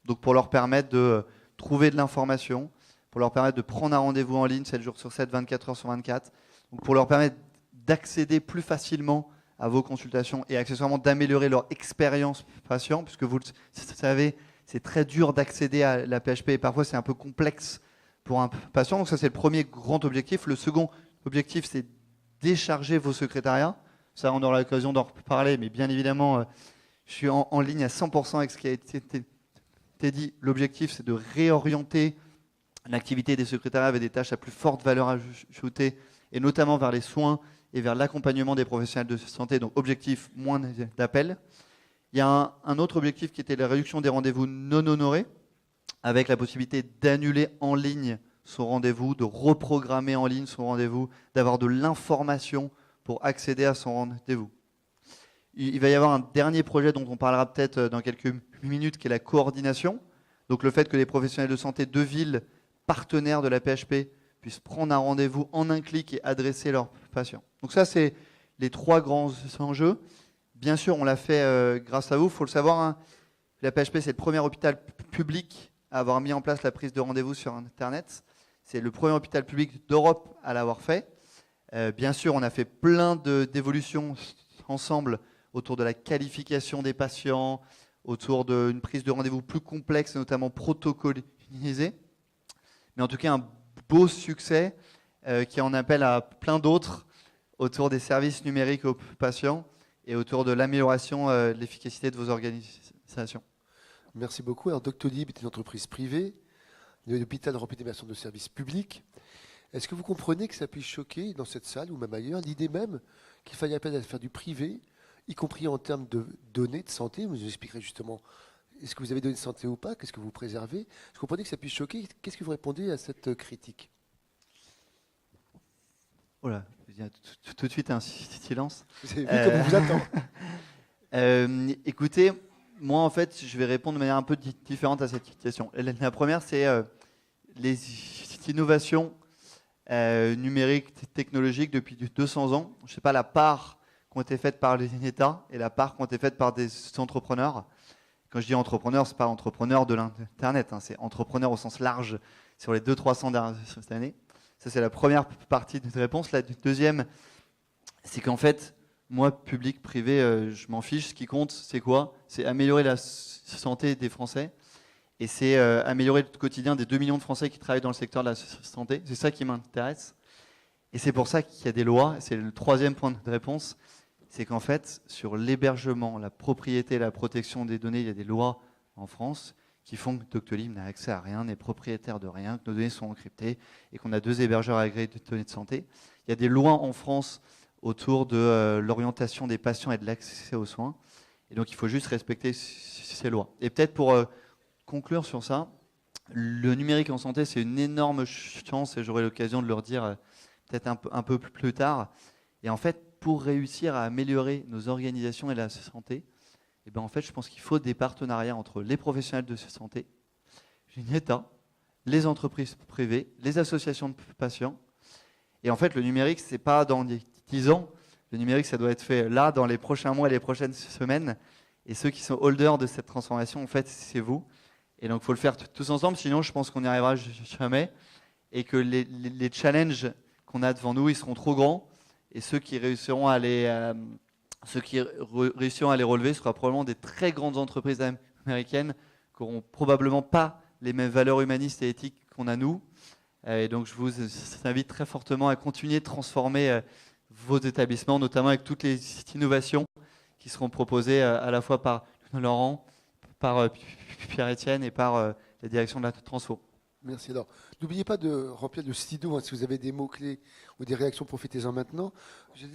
donc pour leur permettre de trouver de l'information, pour leur permettre de prendre un rendez-vous en ligne 7 jours sur 7, 24 heures sur 24, donc pour leur permettre d'accéder plus facilement à vos consultations et accessoirement d'améliorer leur expérience patient, puisque vous le savez, c'est très dur d'accéder à la PHP et parfois c'est un peu complexe pour un patient. Donc ça, c'est le premier grand objectif. Le second objectif, c'est décharger vos secrétariats. Ça, on aura l'occasion d'en reparler, mais bien évidemment, je suis en ligne à 100% avec ce qui a été dit. L'objectif, c'est de réorienter l'activité des secrétariats vers des tâches à plus forte valeur ajoutée, et notamment vers les soins et vers l'accompagnement des professionnels de santé. Donc, objectif, moins d'appels. Il y a un autre objectif qui était la réduction des rendez-vous non honorés, avec la possibilité d'annuler en ligne son rendez-vous, de reprogrammer en ligne son rendez-vous, d'avoir de l'information pour accéder à son rendez-vous. Il va y avoir un dernier projet dont on parlera peut-être dans quelques minutes, qui est la coordination. Donc le fait que les professionnels de santé de ville, partenaires de la PHP, puissent prendre un rendez-vous en un clic et adresser leurs patients. Donc ça, c'est les 3 grands enjeux. Bien sûr, on l'a fait grâce à vous. Il faut le savoir, hein, la PHP, c'est le premier hôpital public à avoir mis en place la prise de rendez-vous sur Internet. C'est le premier hôpital public d'Europe à l'avoir fait. Bien sûr, on a fait plein d'évolutions ensemble autour de la qualification des patients, autour d'une prise de rendez-vous plus complexe, notamment protocolisée. Mais en tout cas, un beau succès qui en appelle à plein d'autres autour des services numériques aux patients et autour de l'amélioration de l'efficacité de vos organisations. Merci beaucoup. Alors Doctolib est une entreprise privée, l'hôpital remplit des missions de service public. Est-ce que vous comprenez que ça puisse choquer dans cette salle ou même ailleurs l'idée même qu'il faille appel à faire du privé, y compris en termes de données de santé? Vous nous expliquerez justement, est-ce que vous avez données de santé ou pas? Qu'est-ce que vous préservez? Vous comprenez que ça puisse choquer? Qu'est-ce que vous répondez à cette critique? Voilà, il y a tout de suite un silence. Vous avez vu comme on vous attend. Écoutez, moi en fait, je vais répondre de manière un peu différente à cette question. La première, c'est les innovations numériques, technologiques depuis 200 ans. Je ne sais pas la part qui ont été faites par l'État et la part qui ont été faites par des entrepreneurs. Quand je dis entrepreneur, ce n'est pas entrepreneur de l'Internet, hein, c'est entrepreneur au sens large sur les 200-300 dernières années. Ça, c'est la première partie de réponse. La deuxième, c'est qu'en fait, moi, public, privé, je m'en fiche. Ce qui compte, c'est quoi? C'est améliorer la santé des Français. Et c'est améliorer le quotidien des 2 millions de Français qui travaillent dans le secteur de la santé. C'est ça qui m'intéresse. Et c'est pour ça qu'il y a des lois. C'est le troisième point de réponse. C'est qu'en fait, sur l'hébergement, la propriété, la protection des données, il y a des lois en France qui font que Doctolib n'a accès à rien, n'est propriétaire de rien, que nos données sont encryptées et qu'on a 2 hébergeurs agréés de données de santé. Il y a des lois en France autour de l'orientation des patients et de l'accès aux soins. Et donc, il faut juste respecter ces lois. Et peut-être pour conclure sur ça, le numérique en santé, c'est une énorme chance et j'aurai l'occasion de le redire peut-être un peu plus tard. Et en fait, pour réussir à améliorer nos organisations et la santé, eh ben en fait, je pense qu'il faut des partenariats entre les professionnels de santé, l'État, les entreprises privées, les associations de patients. Et en fait, le numérique, c'est pas dans 10 ans. Le numérique, ça doit être fait là, dans les prochains mois et les prochaines semaines. Et ceux qui sont holders de cette transformation, en fait, c'est vous. Et donc, il faut le faire tous ensemble. Sinon, je pense qu'on n'y arrivera jamais. Et que les challenges qu'on a devant nous, ils seront trop grands. Et ceux qui réussiront à les relever, ce sera probablement des très grandes entreprises américaines qui n'auront probablement pas les mêmes valeurs humanistes et éthiques qu'on a nous. Et donc, je vous invite très fortement à continuer de transformer vos établissements, notamment avec toutes les innovations qui seront proposées à la fois par Laurent, par Pierre-Étienne et par la direction de la Transfo. Merci. Alors, n'oubliez pas de remplir le Slido, si vous avez des mots-clés ou des réactions, profitez-en maintenant.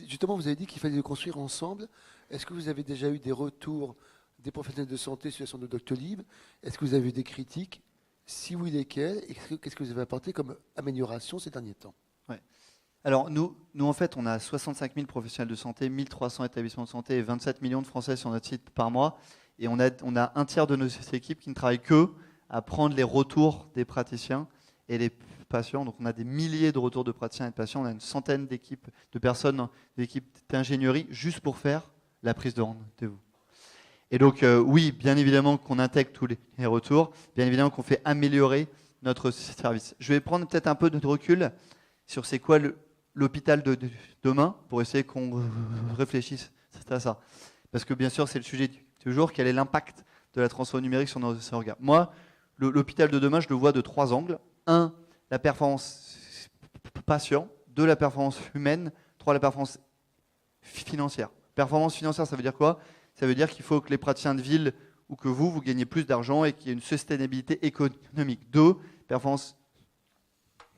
Justement, vous avez dit qu'il fallait le construire ensemble. Est-ce que vous avez déjà eu des retours des professionnels de santé sur la situation de Doctolib? Est-ce que vous avez eu des critiques? Si oui, lesquelles? Et qu'est-ce que vous avez apporté comme amélioration ces derniers temps? Alors, nous, en fait, on a 65 000 professionnels de santé, 1300 établissements de santé et 27 millions de Français sur notre site par mois. Et on a un tiers de nos équipes qui ne travaillent que à prendre les retours des praticiens et les patients. Donc, on a des milliers de retours de praticiens et de patients. On a une centaine d'équipes, de personnes, d'équipes d'ingénierie, juste pour faire la prise de rendez-vous. Et donc, oui, bien évidemment qu'on intègre tous les retours. Bien évidemment qu'on fait améliorer notre service. Je vais prendre peut-être un peu de recul sur c'est quoi l'hôpital de demain pour essayer qu'on réfléchisse à ça. Parce que bien sûr, c'est le sujet du jour. Quel est l'impact de la transformation numérique sur nos organes? Moi, l'hôpital de demain, je le vois de 3 angles. 1, la performance patient. 2, la performance humaine. 3, la performance financière. Performance financière, ça veut dire quoi? Ça veut dire qu'il faut que les praticiens de ville ou que vous gagnez plus d'argent et qu'il y ait une sustainabilité économique. 2, performance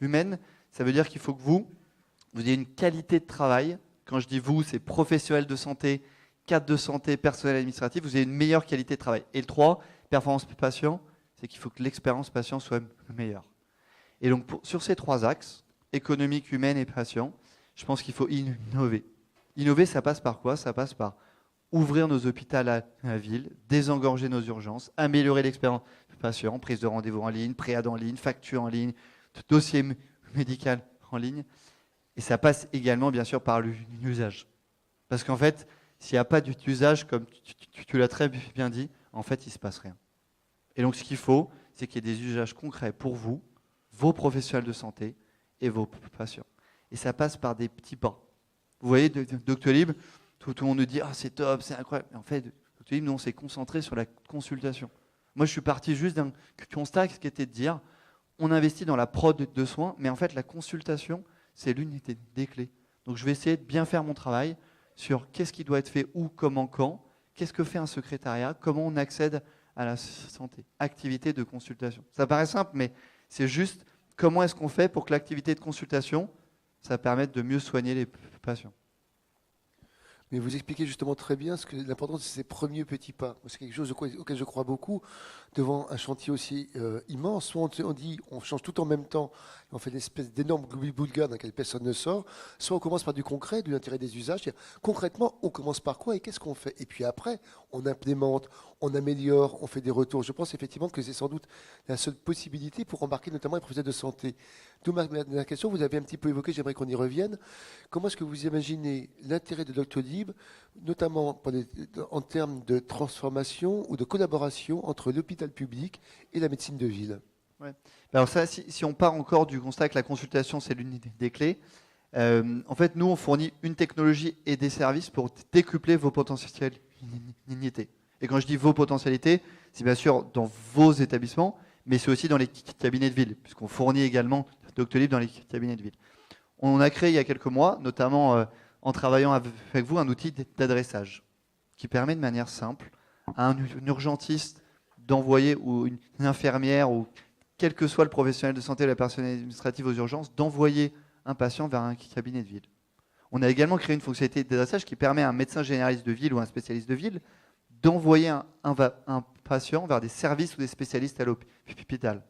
humaine, ça veut dire qu'il faut que vous ayez une qualité de travail. Quand je dis vous, c'est professionnels de santé, cadre de santé, personnel administratif, vous avez une meilleure qualité de travail. Et le 3, performance patient, c'est qu'il faut que l'expérience patient soit meilleure. Et donc, sur ces 3 axes, économique, humaine et patient, je pense qu'il faut innover. Innover, ça passe par quoi? Ça passe par ouvrir nos hôpitaux à la ville, désengorger nos urgences, améliorer l'expérience patient, prise de rendez-vous en ligne, préad en ligne, facture en ligne, dossier médical en ligne. Et ça passe également, bien sûr, par l'usage. Parce qu'en fait, s'il n'y a pas d'usage, comme tu l'as très bien dit, en fait, il ne se passe rien. Et donc, ce qu'il faut, c'est qu'il y ait des usages concrets pour vous, vos professionnels de santé et vos patients. Et ça passe par des petits pas. Vous voyez, Doctolib, tout le monde nous dit « Ah, c'est top, c'est incroyable ». En fait, Doctolib, nous, on s'est concentré sur la consultation. Moi, je suis parti juste d'un constat qui était de dire on investit dans la prod de soins, mais en fait, la consultation, c'est l'une des clés. Donc, je vais essayer de bien faire mon travail sur qu'est-ce qui doit être fait, où, comment, quand, qu'est-ce que fait un secrétariat, comment on accède à la santé, activité de consultation. Ça paraît simple, mais c'est juste comment est-ce qu'on fait pour que l'activité de consultation, ça permette de mieux soigner les patients. Mais vous expliquez justement très bien l'importance de ces premiers petits pas. C'est quelque chose auquel je crois beaucoup devant un chantier aussi immense. Soit on dit on change tout en même temps, et on fait une espèce d'énorme gloubi-boulga dans lequel personne ne sort, soit on commence par du concret, de l'intérêt des usages. Concrètement, on commence par quoi et qu'est-ce qu'on fait? Et puis après, on implémente, on améliore, on fait des retours. Je pense effectivement que c'est sans doute la seule possibilité pour embarquer notamment les professionnels de santé. D'où ma question, vous avez un petit peu évoqué, j'aimerais qu'on y revienne. Comment est-ce que vous imaginez l'intérêt de Doctolib, notamment en termes de transformation ou de collaboration entre l'hôpital public et la médecine de ville? Ouais. Alors ça, si on part encore du constat que la consultation, c'est l'une des clés, En fait, nous, on fournit une technologie et des services pour décupler vos potentialités. Et quand je dis vos potentialités, c'est bien sûr dans vos établissements, mais c'est aussi dans les cabinets de ville, puisqu'on fournit également Doctolib dans les cabinets de ville. On a créé il y a quelques mois, notamment en travaillant avec vous, un outil d'adressage qui permet de manière simple à un urgentiste d'envoyer, ou une infirmière, ou quel que soit le professionnel de santé ou la personne administrative aux urgences, d'envoyer un patient vers un cabinet de ville. On a également créé une fonctionnalité d'adressage qui permet à un médecin généraliste de ville ou un spécialiste de ville d'envoyer un patient vers des services ou des spécialistes à l'hôpital,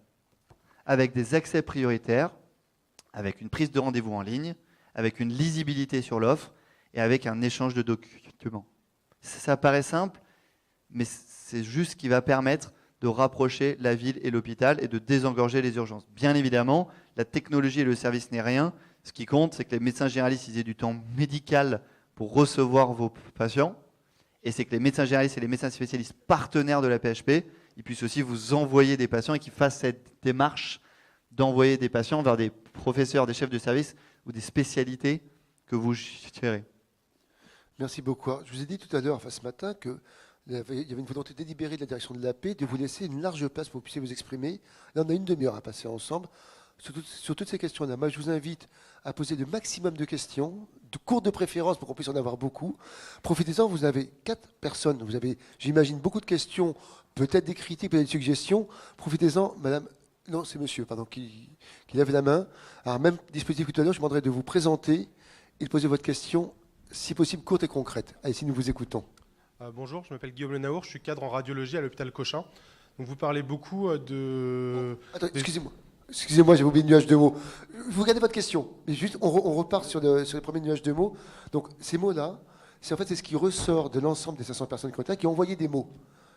avec des accès prioritaires, avec une prise de rendez-vous en ligne, avec une lisibilité sur l'offre et avec un échange de documents. Ça paraît simple, mais c'est juste ce qui va permettre de rapprocher la ville et l'hôpital et de désengorger les urgences. Bien évidemment, la technologie et le service n'est rien. Ce qui compte, c'est que les médecins généralistes aient du temps médical pour recevoir vos patients, et c'est que les médecins généralistes et les médecins spécialistes partenaires de la PHP, ils puissent aussi vous envoyer des patients et qu'ils fassent cette démarche d'envoyer des patients vers des professeurs, des chefs de service ou des spécialités que vous gérez. Merci beaucoup. Je vous ai dit tout à l'heure, ce matin, qu'il y avait une volonté délibérée de la direction de l'AP de vous laisser une large place pour que vous puissiez vous exprimer. Là, on a une demi-heure à passer ensemble sur toutes ces questions-là. Moi, je vous invite à poser le maximum de questions, de courtes de préférence pour qu'on puisse en avoir beaucoup. Profitez-en, vous avez 4 personnes. Vous avez, j'imagine, beaucoup de questions, peut-être des critiques, peut-être des suggestions. Profitez-en, madame. Non, c'est monsieur, pardon, qui lève la main. Alors, même dispositif que tout à l'heure, je vous demanderai de vous présenter et de poser votre question, si possible, courte et concrète. Allez, si nous vous écoutons. Bonjour, je m'appelle Guillaume Lenaour, je suis cadre en radiologie à l'hôpital Cochin. Donc vous parlez beaucoup de... Attends, excusez-moi, j'ai oublié le nuage de mots. Vous gardez votre question, mais juste, on repart sur le premier nuage de mots. Donc, ces mots-là, c'est ce qui ressort de l'ensemble des 500 personnes qui ont envoyé des mots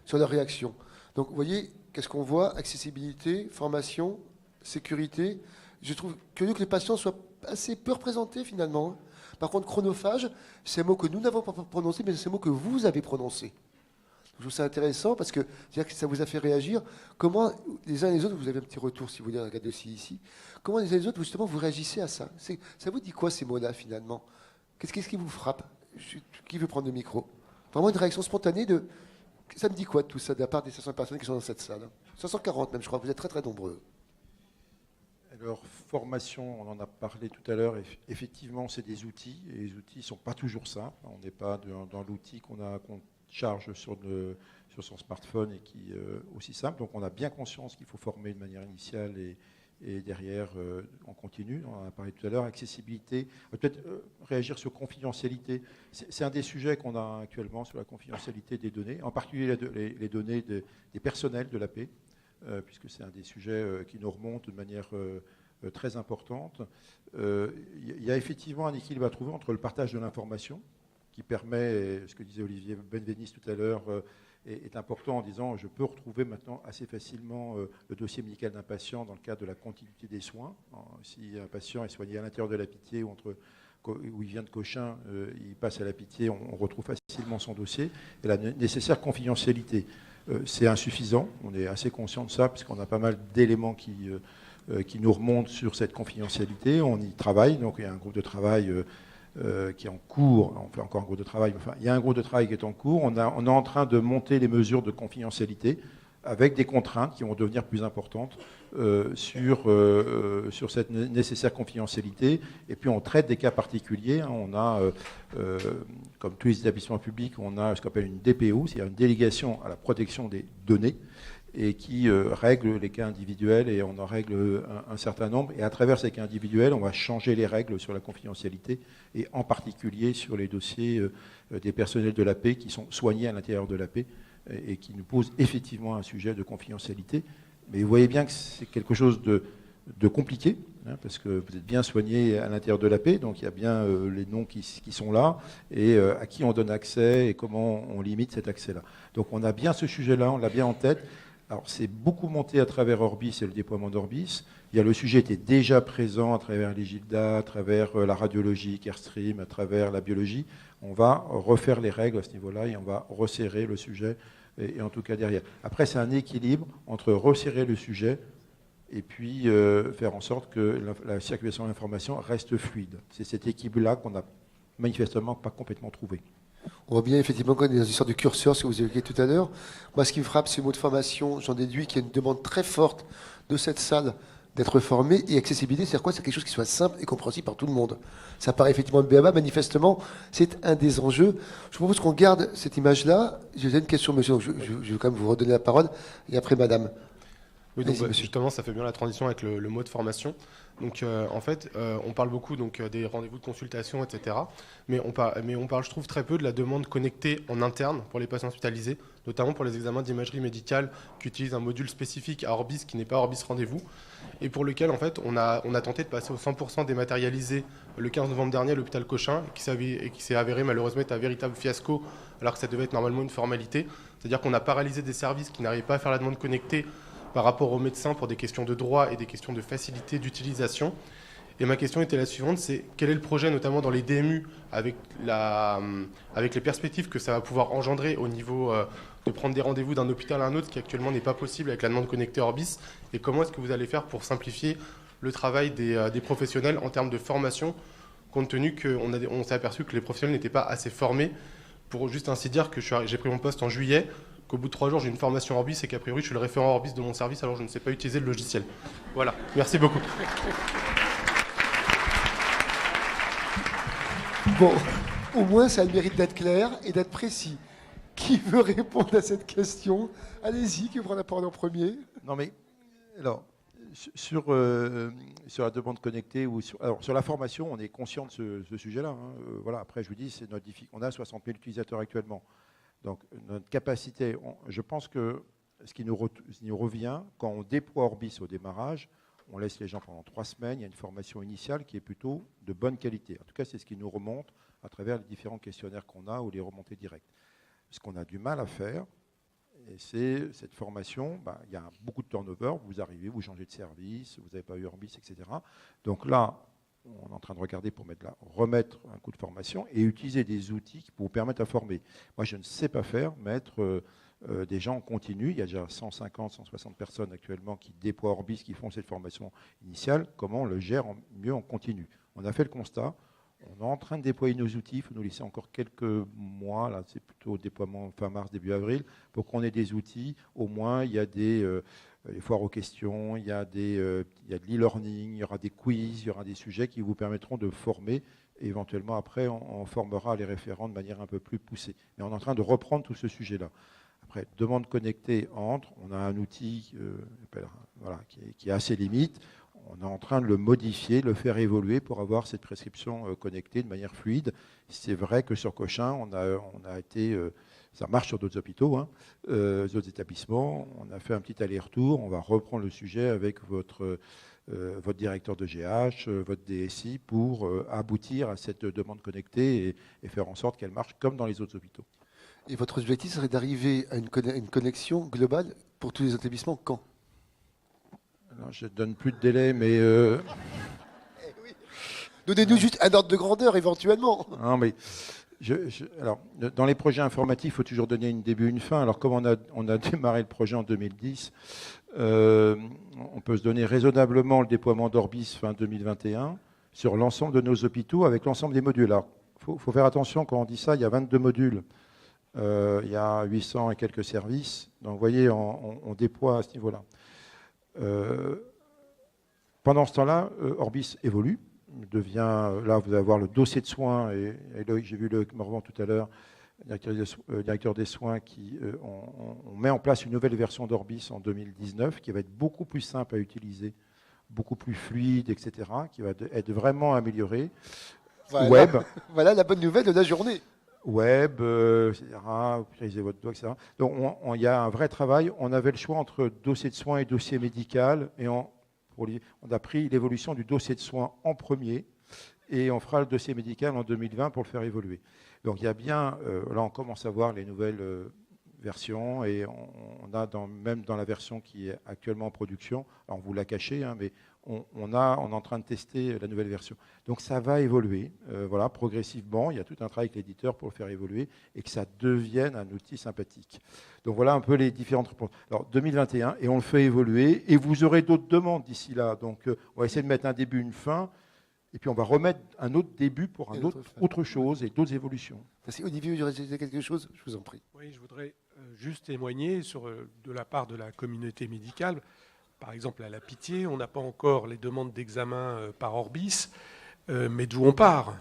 sur leur réaction. Donc, vous voyez, qu'est-ce qu'on voit? Accessibilité, formation, sécurité. Je trouve curieux que les patients soient assez peu représentés, finalement. Par contre, chronophage, c'est un mot que nous n'avons pas prononcé, mais c'est un mot que vous avez prononcé. Je trouve ça intéressant parce que ça vous a fait réagir. Comment les uns et les autres, vous avez un petit retour si vous voulez regarder aussi ici, comment les uns et les autres, justement, vous réagissez à ça? Ça vous dit quoi ces mots-là finalement? Qu'est-ce qui vous frappe? Qui veut prendre le micro? Vraiment une réaction spontanée de... Ça me dit quoi de tout ça, de la part des 500 personnes qui sont dans cette salle? 540 même, je crois, vous êtes très très nombreux. Alors, formation, on en a parlé tout à l'heure, effectivement, c'est des outils, et les outils ne sont pas toujours simples. On n'est pas dans l'outil qu'on charge sur son smartphone et qui est aussi simple. Donc, on a bien conscience qu'il faut former de manière initiale et derrière, on continue. On en a parlé tout à l'heure, accessibilité. Peut-être réagir sur confidentialité. C'est un des sujets qu'on a actuellement sur la confidentialité des données, en particulier les données des personnels de l'AP. Puisque c'est un des sujets qui nous remonte de manière très importante. Il y a effectivement un équilibre à trouver entre le partage de l'information, qui permet, ce que disait Olivier Benveniste tout à l'heure, est important en disant je peux retrouver maintenant assez facilement le dossier médical d'un patient dans le cadre de la continuité des soins. Si un patient est soigné à l'intérieur de la Pitié ou où il vient de Cochin, il passe à la Pitié, on retrouve facilement son dossier. Et la nécessaire confidentialité. C'est insuffisant, on est assez conscient de ça, puisqu'on a pas mal d'éléments qui nous remontent sur cette confidentialité. On y travaille, donc il y a un groupe de travail qui est en cours. On fait encore un groupe de travail, enfin, il y a un groupe de travail qui est en cours. On est en train de monter les mesures de confidentialité avec des contraintes qui vont devenir plus importantes sur cette nécessaire confidentialité. Et puis on traite des cas particuliers. On a, comme tous les établissements publics, on a ce qu'on appelle une DPO, c'est-à-dire une délégation à la protection des données, et qui règle les cas individuels, et on en règle un certain nombre. Et à travers ces cas individuels, on va changer les règles sur la confidentialité, et en particulier sur les dossiers des personnels de l'AP qui sont soignés à l'intérieur de l'AP, et qui nous pose effectivement un sujet de confidentialité. Mais vous voyez bien que c'est quelque chose de compliqué, parce que vous êtes bien soigné à l'intérieur de l'AP, donc il y a bien les noms qui sont là, et à qui on donne accès, et comment on limite cet accès-là. Donc on a bien ce sujet-là, on l'a bien en tête. Alors c'est beaucoup monté à travers Orbis et le déploiement d'Orbis. Le sujet était déjà présent à travers les GILDA, à travers la radiologie, Carestream, à travers la biologie. On va refaire les règles à ce niveau-là, et on va resserrer le sujet, et en tout cas derrière. Après, c'est un équilibre entre resserrer le sujet et puis faire en sorte que la circulation de l'information reste fluide. C'est cette équilibre-là qu'on n'a manifestement pas complètement trouvé. On voit bien effectivement qu'on est dans une sorte de curseur, ce que vous évoquiez tout à l'heure. Moi, ce qui me frappe, c'est le mot de formation. J'en déduis qu'il y a une demande très forte de cette salle d'être formée. Et accessibilité, c'est quoi? C'est quelque chose qui soit simple et compréhensible par tout le monde. Ça paraît effectivement le BABA. Manifestement, c'est un des enjeux. Je propose qu'on garde cette image-là. J'ai une question, monsieur. Donc, je vais quand même vous redonner la parole. Et après, madame. Oui, donc, Allez-y, monsieur. justement, ça fait bien la transition avec le mot de formation. Donc, en fait, on parle beaucoup des rendez-vous de consultation, etc. Mais on parle, je trouve, très peu de la demande connectée en interne pour les patients hospitalisés, notamment pour les examens d'imagerie médicale qui utilisent un module spécifique à Orbis qui n'est pas Orbis Rendez-vous, et pour lequel, en fait, on a tenté de passer au 100% dématérialisé le 15 novembre dernier à l'hôpital Cochin, et qui s'est avéré malheureusement être un véritable fiasco, alors que ça devait être normalement une formalité. C'est-à-dire qu'on a paralysé des services qui n'arrivaient pas à faire la demande connectée par rapport aux médecins pour des questions de droit et des questions de facilité d'utilisation. Et ma question était la suivante, c'est quel est le projet, notamment dans les DMU, avec les perspectives que ça va pouvoir engendrer au niveau de prendre des rendez-vous d'un hôpital à un autre, qui actuellement n'est pas possible avec la demande connectée Orbis, et comment est-ce que vous allez faire pour simplifier le travail des professionnels en termes de formation, compte tenu qu'on s'est aperçu que les professionnels n'étaient pas assez formés, pour juste ainsi dire que j'ai pris mon poste en juillet, qu'au bout de 3 jours, j'ai une formation Orbis et qu'a priori, je suis le référent Orbis de mon service, alors je ne sais pas utiliser le logiciel. Voilà, merci beaucoup. Bon, au moins, ça a le mérite d'être clair et d'être précis. Qui veut répondre à cette question? Allez-y, qui prend la parole en premier? Non, mais alors, sur la demande connectée ou sur la formation, on est conscient de ce sujet-là. Hein. Voilà, après, je vous dis, c'est notre difficulté. On a 60 000 utilisateurs actuellement. Donc, notre capacité, je pense que ce qui nous revient, quand on déploie Orbis au démarrage, on laisse les gens pendant 3 semaines, il y a une formation initiale qui est plutôt de bonne qualité. En tout cas, c'est ce qui nous remonte à travers les différents questionnaires qu'on a ou les remontées directes. Ce qu'on a du mal à faire, et c'est cette formation, il y a beaucoup de turnover, vous arrivez, vous changez de service, vous n'avez pas eu Orbis, etc. Donc là, on est en train de regarder pour remettre un coup de formation et utiliser des outils qui vous permettent de former. Moi, je ne sais pas mettre des gens en continu. Il y a déjà 150, 160 personnes actuellement qui déploient Orbis, qui font cette formation initiale. Comment on le gère mieux en continu? On a fait le constat. On est en train de déployer nos outils. Il faut nous laisser encore quelques mois. Là, c'est plutôt au déploiement fin mars, début avril, pour qu'on ait des outils. Au moins, il y a des foires aux questions, il y a de l'e-learning, il y aura des quiz, il y aura des sujets qui vous permettront de former. Et éventuellement, après, on formera les référents de manière un peu plus poussée. Mais on est en train de reprendre tout ce sujet-là. Après, demande connectée entre, on a un outil qui est assez limite. On est en train de le modifier, de le faire évoluer pour avoir cette prescription connectée de manière fluide. C'est vrai que sur Cochin, on a été, ça marche sur d'autres hôpitaux, d'autres établissements. On a fait un petit aller-retour. On va reprendre le sujet avec votre directeur de GH, votre DSI, pour aboutir à cette demande connectée et faire en sorte qu'elle marche comme dans les autres hôpitaux. Et votre objectif serait d'arriver à une connexion globale pour tous les établissements quand? Alors, je ne donne plus de délai, mais... Oui. Donnez-nous juste un ordre de grandeur, éventuellement. Non, mais alors, dans les projets informatiques, il faut toujours donner un début et une fin. Alors, comme on a démarré le projet en 2010, on peut se donner raisonnablement le déploiement d'Orbis fin 2021 sur l'ensemble de nos hôpitaux avec l'ensemble des modules. Alors, il faut faire attention quand on dit ça, il y a 22 modules. Il y a 800 et quelques services. Donc, vous voyez, on déploie à ce niveau-là. Pendant ce temps-là, Orbis évolue. Là, vous allez avoir le dossier de soins. Et j'ai vu Loïc Morvan tout à l'heure, directeur des soins, on met en place une nouvelle version d'Orbis en 2019 qui va être beaucoup plus simple à utiliser, beaucoup plus fluide, etc., qui va être vraiment améliorée. Voilà. Web. Voilà la bonne nouvelle de la journée. Web, etc., utilisez votre doigt, etc. Donc, il y a un vrai travail. On avait le choix entre dossier de soins et dossier médical. Et on a pris l'évolution du dossier de soins en premier. Et on fera le dossier médical en 2020 pour le faire évoluer. Donc, il y a bien... là, on commence à voir les nouvelles versions. Et on a même dans la version qui est actuellement en production, alors on vous l'a caché, mais on est en train de tester la nouvelle version. Donc ça va évoluer, voilà, progressivement. Il y a tout un travail avec l'éditeur pour le faire évoluer et que ça devienne un outil sympathique. Donc voilà un peu les différentes réponses. Alors 2021, et on le fait évoluer. Et vous aurez d'autres demandes d'ici là. Donc on va essayer de mettre un début, une fin. Et puis on va remettre un autre début pour autre chose et d'autres évolutions. Merci. Olivier, vous voulez quelque chose? Je vous en prie. Oui, je voudrais juste témoigner de la part de la communauté médicale. Par exemple, à la Pitié, on n'a pas encore les demandes d'examen par Orbis, mais d'où on part.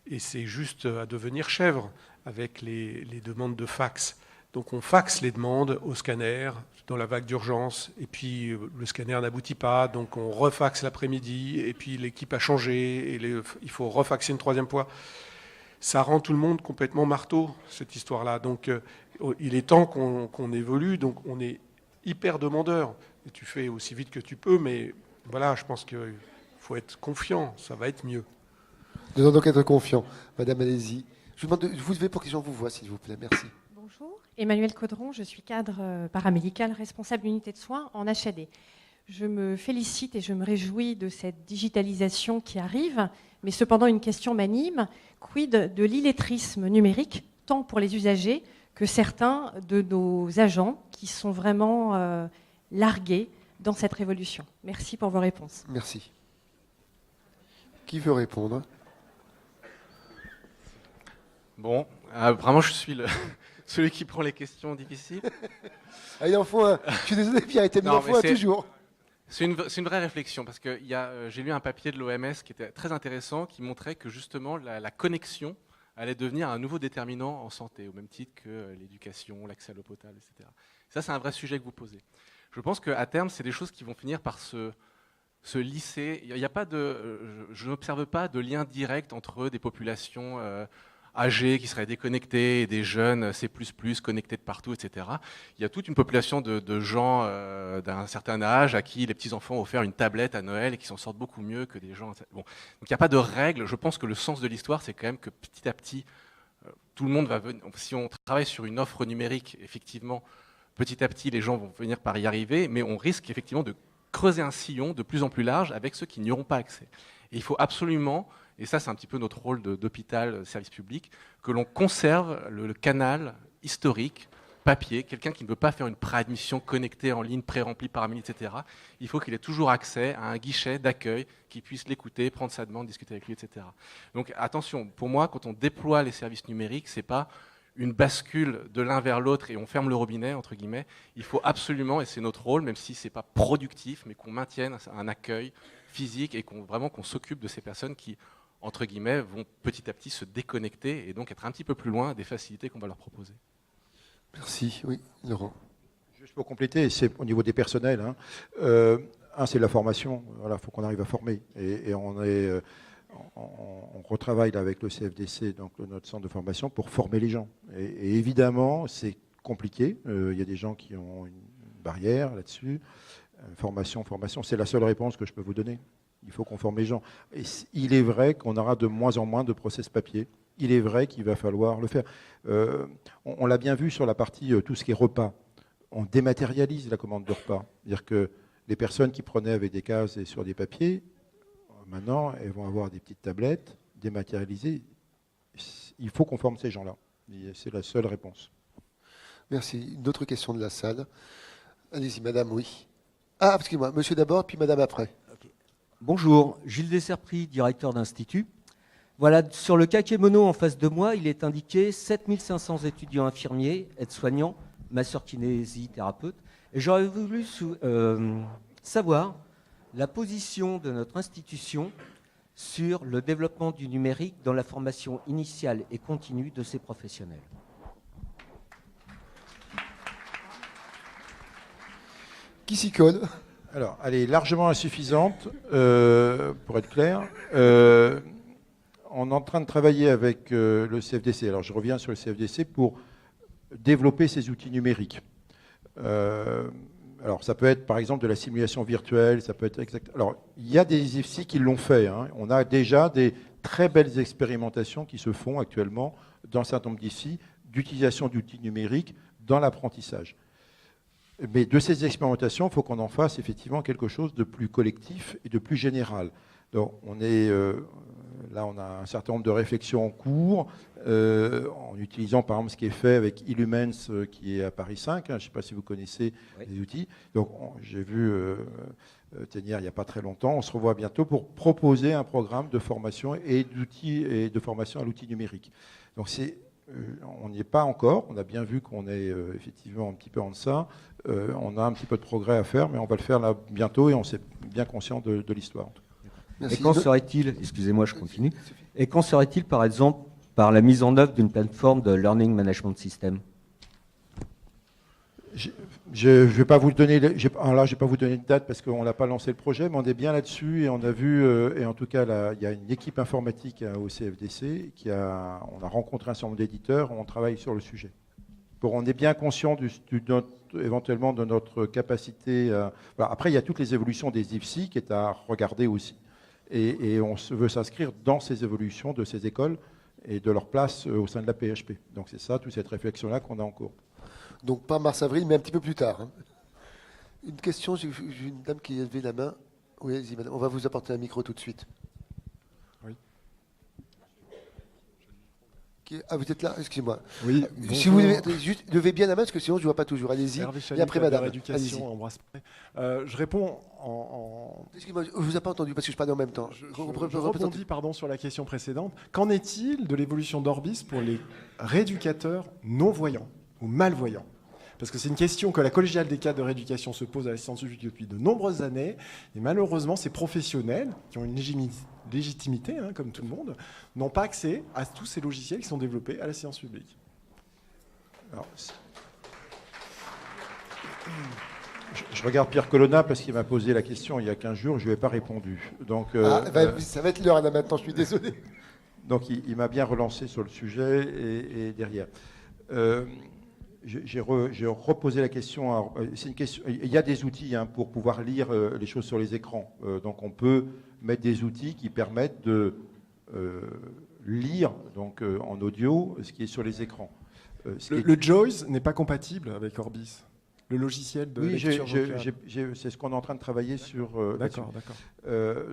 Et c'est juste à devenir chèvre avec les demandes de fax. Donc on faxe les demandes au scanner dans la vague d'urgence, et puis le scanner n'aboutit pas, donc on refaxe l'après-midi, et puis l'équipe a changé, et il faut refaxer une troisième fois. Ça rend tout le monde complètement marteau, cette histoire-là. Donc il est temps qu'on évolue, donc on est hyper demandeur. Et tu fais aussi vite que tu peux, mais voilà, je pense qu'il faut être confiant, ça va être mieux. Nous devons donc être confiants. Madame, allez-y. Je vous demande de vous lever pour que les gens vous voient, s'il vous plaît. Merci. Bonjour, Emmanuel Caudron, je suis cadre paramédical responsable unité de soins en HAD. Je me félicite et je me réjouis de cette digitalisation qui arrive, mais cependant une question m'anime. Quid de l'illettrisme numérique, tant pour les usagers que certains de nos agents qui sont vraiment largués dans cette révolution? Merci pour vos réponses. Merci. Qui veut répondre? Bon, vraiment, je suis celui qui prend les questions difficiles. Ah, il en faut un. Je suis désolé, Pierre, mais il en faut un toujours. C'est une vraie réflexion, parce que j'ai lu un papier de l'OMS qui était très intéressant, qui montrait que justement la connexion allait devenir un nouveau déterminant en santé, au même titre que l'éducation, l'accès à l'eau potable, etc. Ça, c'est un vrai sujet que vous posez. Je pense qu'à terme, c'est des choses qui vont finir par se lisser. Il y a pas je n'observe pas de lien direct entre des populations âgés qui seraient déconnectés et des jeunes C++ connectés de partout, etc. Il y a toute une population de gens d'un certain âge à qui les petits-enfants ont offert une tablette à Noël et qui s'en sortent beaucoup mieux que des gens... Bon. Donc il n'y a pas de règle. Je pense que le sens de l'histoire, c'est quand même que petit à petit, tout le monde va venir... Si on travaille sur une offre numérique, effectivement, petit à petit, les gens vont venir par y arriver, mais on risque effectivement de creuser un sillon de plus en plus large avec ceux qui n'y auront pas accès. Et il faut absolument... Et ça, c'est un petit peu notre rôle d'hôpital, service public, que l'on conserve le canal historique, papier, quelqu'un qui ne veut pas faire une préadmission connectée en ligne, pré-remplie par mail, etc. Il faut qu'il ait toujours accès à un guichet d'accueil, qui puisse l'écouter, prendre sa demande, discuter avec lui, etc. Donc attention, pour moi, quand on déploie les services numériques, ce n'est pas une bascule de l'un vers l'autre et on ferme le robinet, entre guillemets. Il faut absolument, et c'est notre rôle, même si ce n'est pas productif, mais qu'on maintienne un accueil physique et qu'on s'occupe de ces personnes qui, entre guillemets, vont petit à petit se déconnecter et donc être un petit peu plus loin des facilités qu'on va leur proposer. Merci. Oui, Laurent. Juste pour compléter, c'est au niveau des personnels. C'est la formation. Voilà, faut qu'on arrive à former. Et on retravaille là avec le CFDC, donc notre centre de formation, pour former les gens. Et évidemment, c'est compliqué. Il y a des gens qui ont une barrière là-dessus. Formation, c'est la seule réponse que je peux vous donner. Il faut qu'on forme les gens. Et il est vrai qu'on aura de moins en moins de process papier. Il est vrai qu'il va falloir le faire. On l'a bien vu sur la partie tout ce qui est repas. On dématérialise la commande de repas. C'est-à-dire que les personnes qui prenaient avec des cases et sur des papiers, maintenant, elles vont avoir des petites tablettes dématérialisées. Il faut qu'on forme ces gens-là. C'est la seule réponse. Merci. Une autre question de la salle. Allez-y, madame, oui. Ah, excusez-moi, monsieur d'abord, puis madame après. Okay. Bonjour, Gilles Desserpris, directeur d'institut. Voilà, sur le kakémono en face de moi, il est indiqué 7500 étudiants infirmiers, aides-soignants, masseurs-kinésithérapeutes. Et j'aurais voulu savoir la position de notre institution sur le développement du numérique dans la formation initiale et continue de ces professionnels. Qui s'y colle? Alors, elle est largement insuffisante, pour être clair. On est en train de travailler avec le CFDC. Alors, je reviens sur le CFDC pour développer ces outils numériques. Alors, ça peut être, par exemple, de la simulation virtuelle. Ça peut être exact. Alors, il y a des IFSI qui l'ont fait. On a déjà des très belles expérimentations qui se font actuellement dans un certain nombre d'IFSI d'utilisation d'outils numériques dans l'apprentissage. Mais de ces expérimentations, il faut qu'on en fasse effectivement quelque chose de plus collectif et de plus général. Donc, là, on a un certain nombre de réflexions en cours, en utilisant par exemple ce qui est fait avec Illumens, qui est à Paris 5. Je ne sais pas si vous connaissez les outils. Donc, j'ai vu Ténière il n'y a pas très longtemps. On se revoit bientôt pour proposer un programme de formation et d'outils et de formation à l'outil numérique. Donc, on n'y est pas encore. On a bien vu qu'on est effectivement un petit peu en deçà. On a un petit peu de progrès à faire, mais on va le faire là bientôt et on est bien conscient de l'histoire. Et quand serait-il, excusez-moi, je continue, et quand serait-il par exemple par la mise en œuvre d'une plateforme de Learning Management System? Je ne vais pas vous donner, là, je vais pas vous donner de date parce qu'on n'a pas lancé le projet, mais on est bien là-dessus et on a vu, et en tout cas, là, il y a une équipe informatique au CFDC on a rencontré un certain nombre d'éditeurs, on travaille sur le sujet. On est bien conscient éventuellement de notre capacité. Voilà. Après, il y a toutes les évolutions des IFSI qui est à regarder aussi. Et on veut s'inscrire dans ces évolutions de ces écoles et de leur place au sein de la PHP. Donc c'est ça, toute cette réflexion-là qu'on a en cours. Donc pas mars-avril, mais un petit peu plus tard. Hein. Une question, j'ai une dame qui a levé la main. Oui, allez-y, madame. On va vous apporter un micro tout de suite. Oui. Ah, vous êtes là? Excusez-moi. Oui. Si vous juste levez bien la main, parce que sinon je ne vois pas toujours. Allez-y. Et après, madame. Je réponds en... Excusez-moi, je ne vous ai pas entendu parce que je parlais en même temps. Je rebondis sur la question précédente. Qu'en est-il de l'évolution d'Orbis pour les rééducateurs non-voyants ou malvoyants? Parce que c'est une question que la collégiale des cadres de rééducation se pose à l'assistance publique depuis de nombreuses années. Et malheureusement, ces professionnels, qui ont une légitimité, hein, comme tout le monde, n'ont pas accès à tous ces logiciels qui sont développés à l'assistance publique. Alors, je regarde Pierre Colonna parce qu'il m'a posé la question il y a 15 jours, je ne lui ai pas répondu. Donc, ça va être l'heure là maintenant, je suis désolé. Donc il m'a bien relancé sur le sujet et derrière. J'ai reposé la question. C'est une question. Il y a des outils hein, pour pouvoir lire les choses sur les écrans. Donc on peut mettre des outils qui permettent de lire donc, en audio ce qui est sur les écrans. Le JAWS n'est pas compatible avec Orbis, le logiciel de lecture vocale. C'est ce qu'on est en train de travailler sur. D'accord.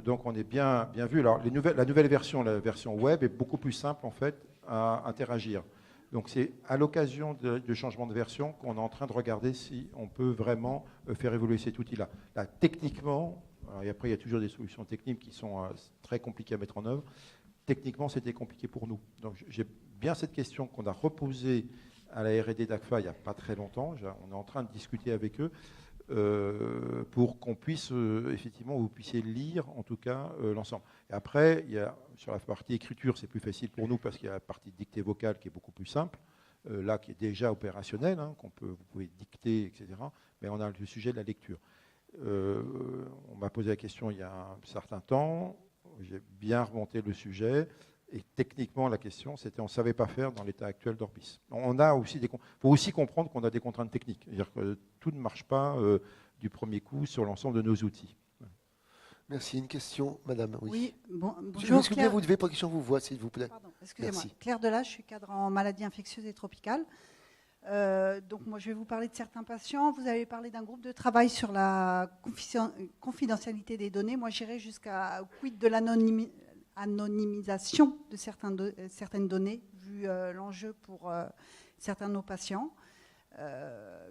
Donc on est bien vu. Alors la nouvelle version, la version web, est beaucoup plus simple en fait à interagir. Donc c'est à l'occasion de changement de version qu'on est en train de regarder si on peut vraiment faire évoluer cet outil-là. Là, techniquement, et après il y a toujours des solutions techniques qui sont très compliquées à mettre en œuvre, techniquement c'était compliqué pour nous. Donc j'ai bien cette question qu'on a reposée à la R&D d'ACFA il n'y a pas très longtemps. On est en train de discuter avec eux pour qu'on puisse, effectivement, vous puissiez lire, en tout cas, l'ensemble. Et après, sur la partie écriture, c'est plus facile pour nous parce qu'il y a la partie dictée vocale qui est beaucoup plus simple, là, qui est déjà opérationnelle, hein, vous pouvez dicter, etc. Mais on a le sujet de la lecture. On m'a posé la question il y a un certain temps, j'ai bien remonté le sujet. Et techniquement, la question, c'était on ne savait pas faire dans l'état actuel d'Orbis. Il faut aussi comprendre qu'on a des contraintes techniques. C'est-à-dire que tout ne marche pas du premier coup sur l'ensemble de nos outils. Merci. Une question, madame. Oui, bonjour. Est-ce que bien vous devez pour que je vous voie, s'il vous plaît? Pardon, excusez-moi. Claire Delage, je suis cadre en maladies infectieuses et tropicales. Donc moi, je vais vous parler de certains patients. Vous avez parlé d'un groupe de travail sur la confidentialité des données. Moi, j'irai jusqu'à quid de l'anonymisation de certaines données, vu l'enjeu pour certains de nos patients,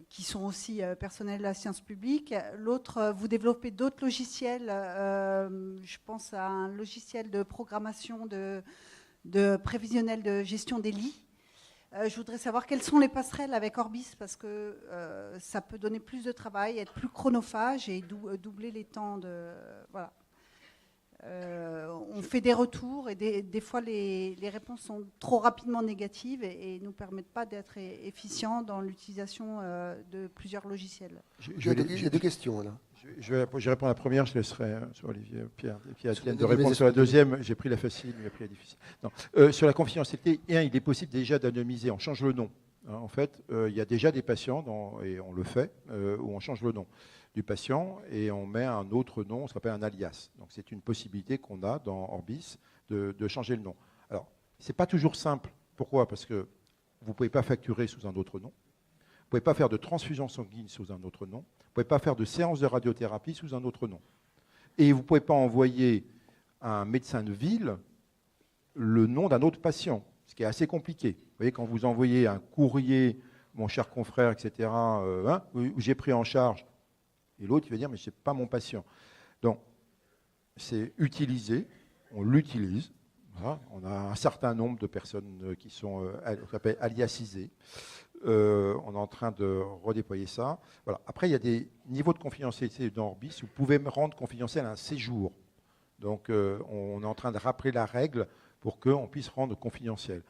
qui sont aussi personnels de la science publique. L'autre, vous développez d'autres logiciels. Je pense à un logiciel de programmation de prévisionnel de gestion des lits. Je voudrais savoir quelles sont les passerelles avec Orbis, parce que ça peut donner plus de travail, être plus chronophage et doubler les temps de... Voilà. On fait des retours et des fois les réponses sont trop rapidement négatives et ne nous permettent pas d'être efficients dans l'utilisation de plusieurs logiciels. Il y a deux questions là. Je vais répondre à la première, je laisserai sur Olivier Pierre de répondre sur la deuxième. J'ai pris la facile, mais après la difficile. Non. Sur la confidentialité, il est possible déjà d'anonymiser. On change le nom. En fait, il y a déjà des patients, et on le fait, où on change le nom du patient et on met un autre nom, ce qu'on appelle un alias. Donc c'est une possibilité qu'on a dans Orbis de changer le nom. Alors, ce n'est pas toujours simple. Pourquoi? Parce que vous ne pouvez pas facturer sous un autre nom. ne pouvez pas faire de transfusion sanguine sous un autre nom. Vous ne pouvez pas faire de séance de radiothérapie sous un autre nom. Et vous ne pouvez pas envoyer à un médecin de ville le nom d'un autre patient, ce qui est assez compliqué. Vous voyez, quand vous envoyez un courrier, mon cher confrère, etc., où j'ai pris en charge, et l'autre, il va dire, mais ce n'est pas mon patient. Donc, c'est utilisé, on l'utilise. Voilà, on a un certain nombre de personnes qui sont aliacisées. On est en train de redéployer ça. Voilà. Après, il y a des niveaux de confidentialité dans Orbis. Vous pouvez me rendre confidentiel un séjour. Donc, on est en train de rappeler la règle pour qu'on puisse rendre confidentiel.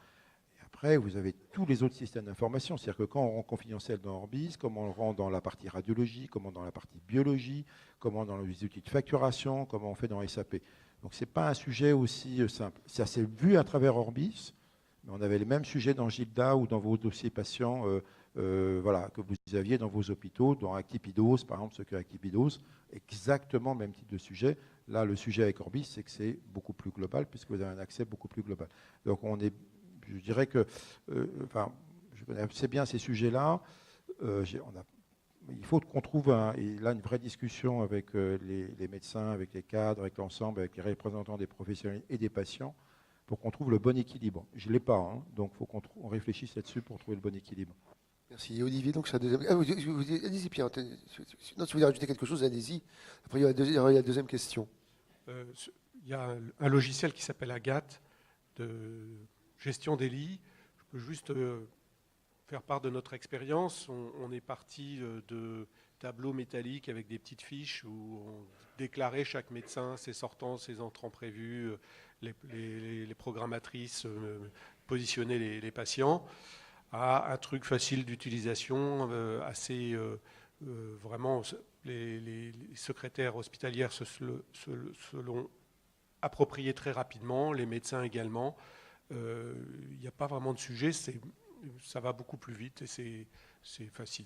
Et après, vous avez tous les autres systèmes d'information. C'est-à-dire que quand on rend confidentiel dans Orbis, comment on le rend dans la partie radiologie, comment dans la partie biologie, comment dans les outils de facturation, comment on fait dans SAP. Donc, ce n'est pas un sujet aussi simple. Ça s'est vu à travers Orbis, mais on avait les mêmes sujets dans Gilda ou dans vos dossiers patients voilà, que vous aviez dans vos hôpitaux, dans Actipidose, par exemple, Secure Actipidose, exactement le même type de sujet. Là, le sujet avec Orbis, c'est que c'est beaucoup plus global, puisque vous avez un accès beaucoup plus global. Donc, je dirais que, je connais assez bien ces sujets-là. Il faut qu'on trouve une vraie discussion avec les médecins, avec les cadres, avec l'ensemble, avec les représentants des professionnels et des patients, pour qu'on trouve le bon équilibre. Je ne l'ai pas, hein, donc il faut qu'on réfléchisse là-dessus pour trouver le bon équilibre. Merci. Et Olivier, donc, deuxième... allez-y, Pierre. Non, si vous voulez rajouter quelque chose, allez-y. Après, il y aura la deuxième question. Il y a un logiciel qui s'appelle Agathe, de gestion des lits. Je peux juste faire part de notre expérience. On est parti de tableaux métalliques avec des petites fiches où on déclarait chaque médecin ses sortants, ses entrants prévus, les programmatrices positionnaient les patients, à un truc facile d'utilisation, assez vraiment, les secrétaires hospitalières se l'ont approprié très rapidement, les médecins également. Il n'y a pas vraiment de sujet, ça va beaucoup plus vite et c'est facile.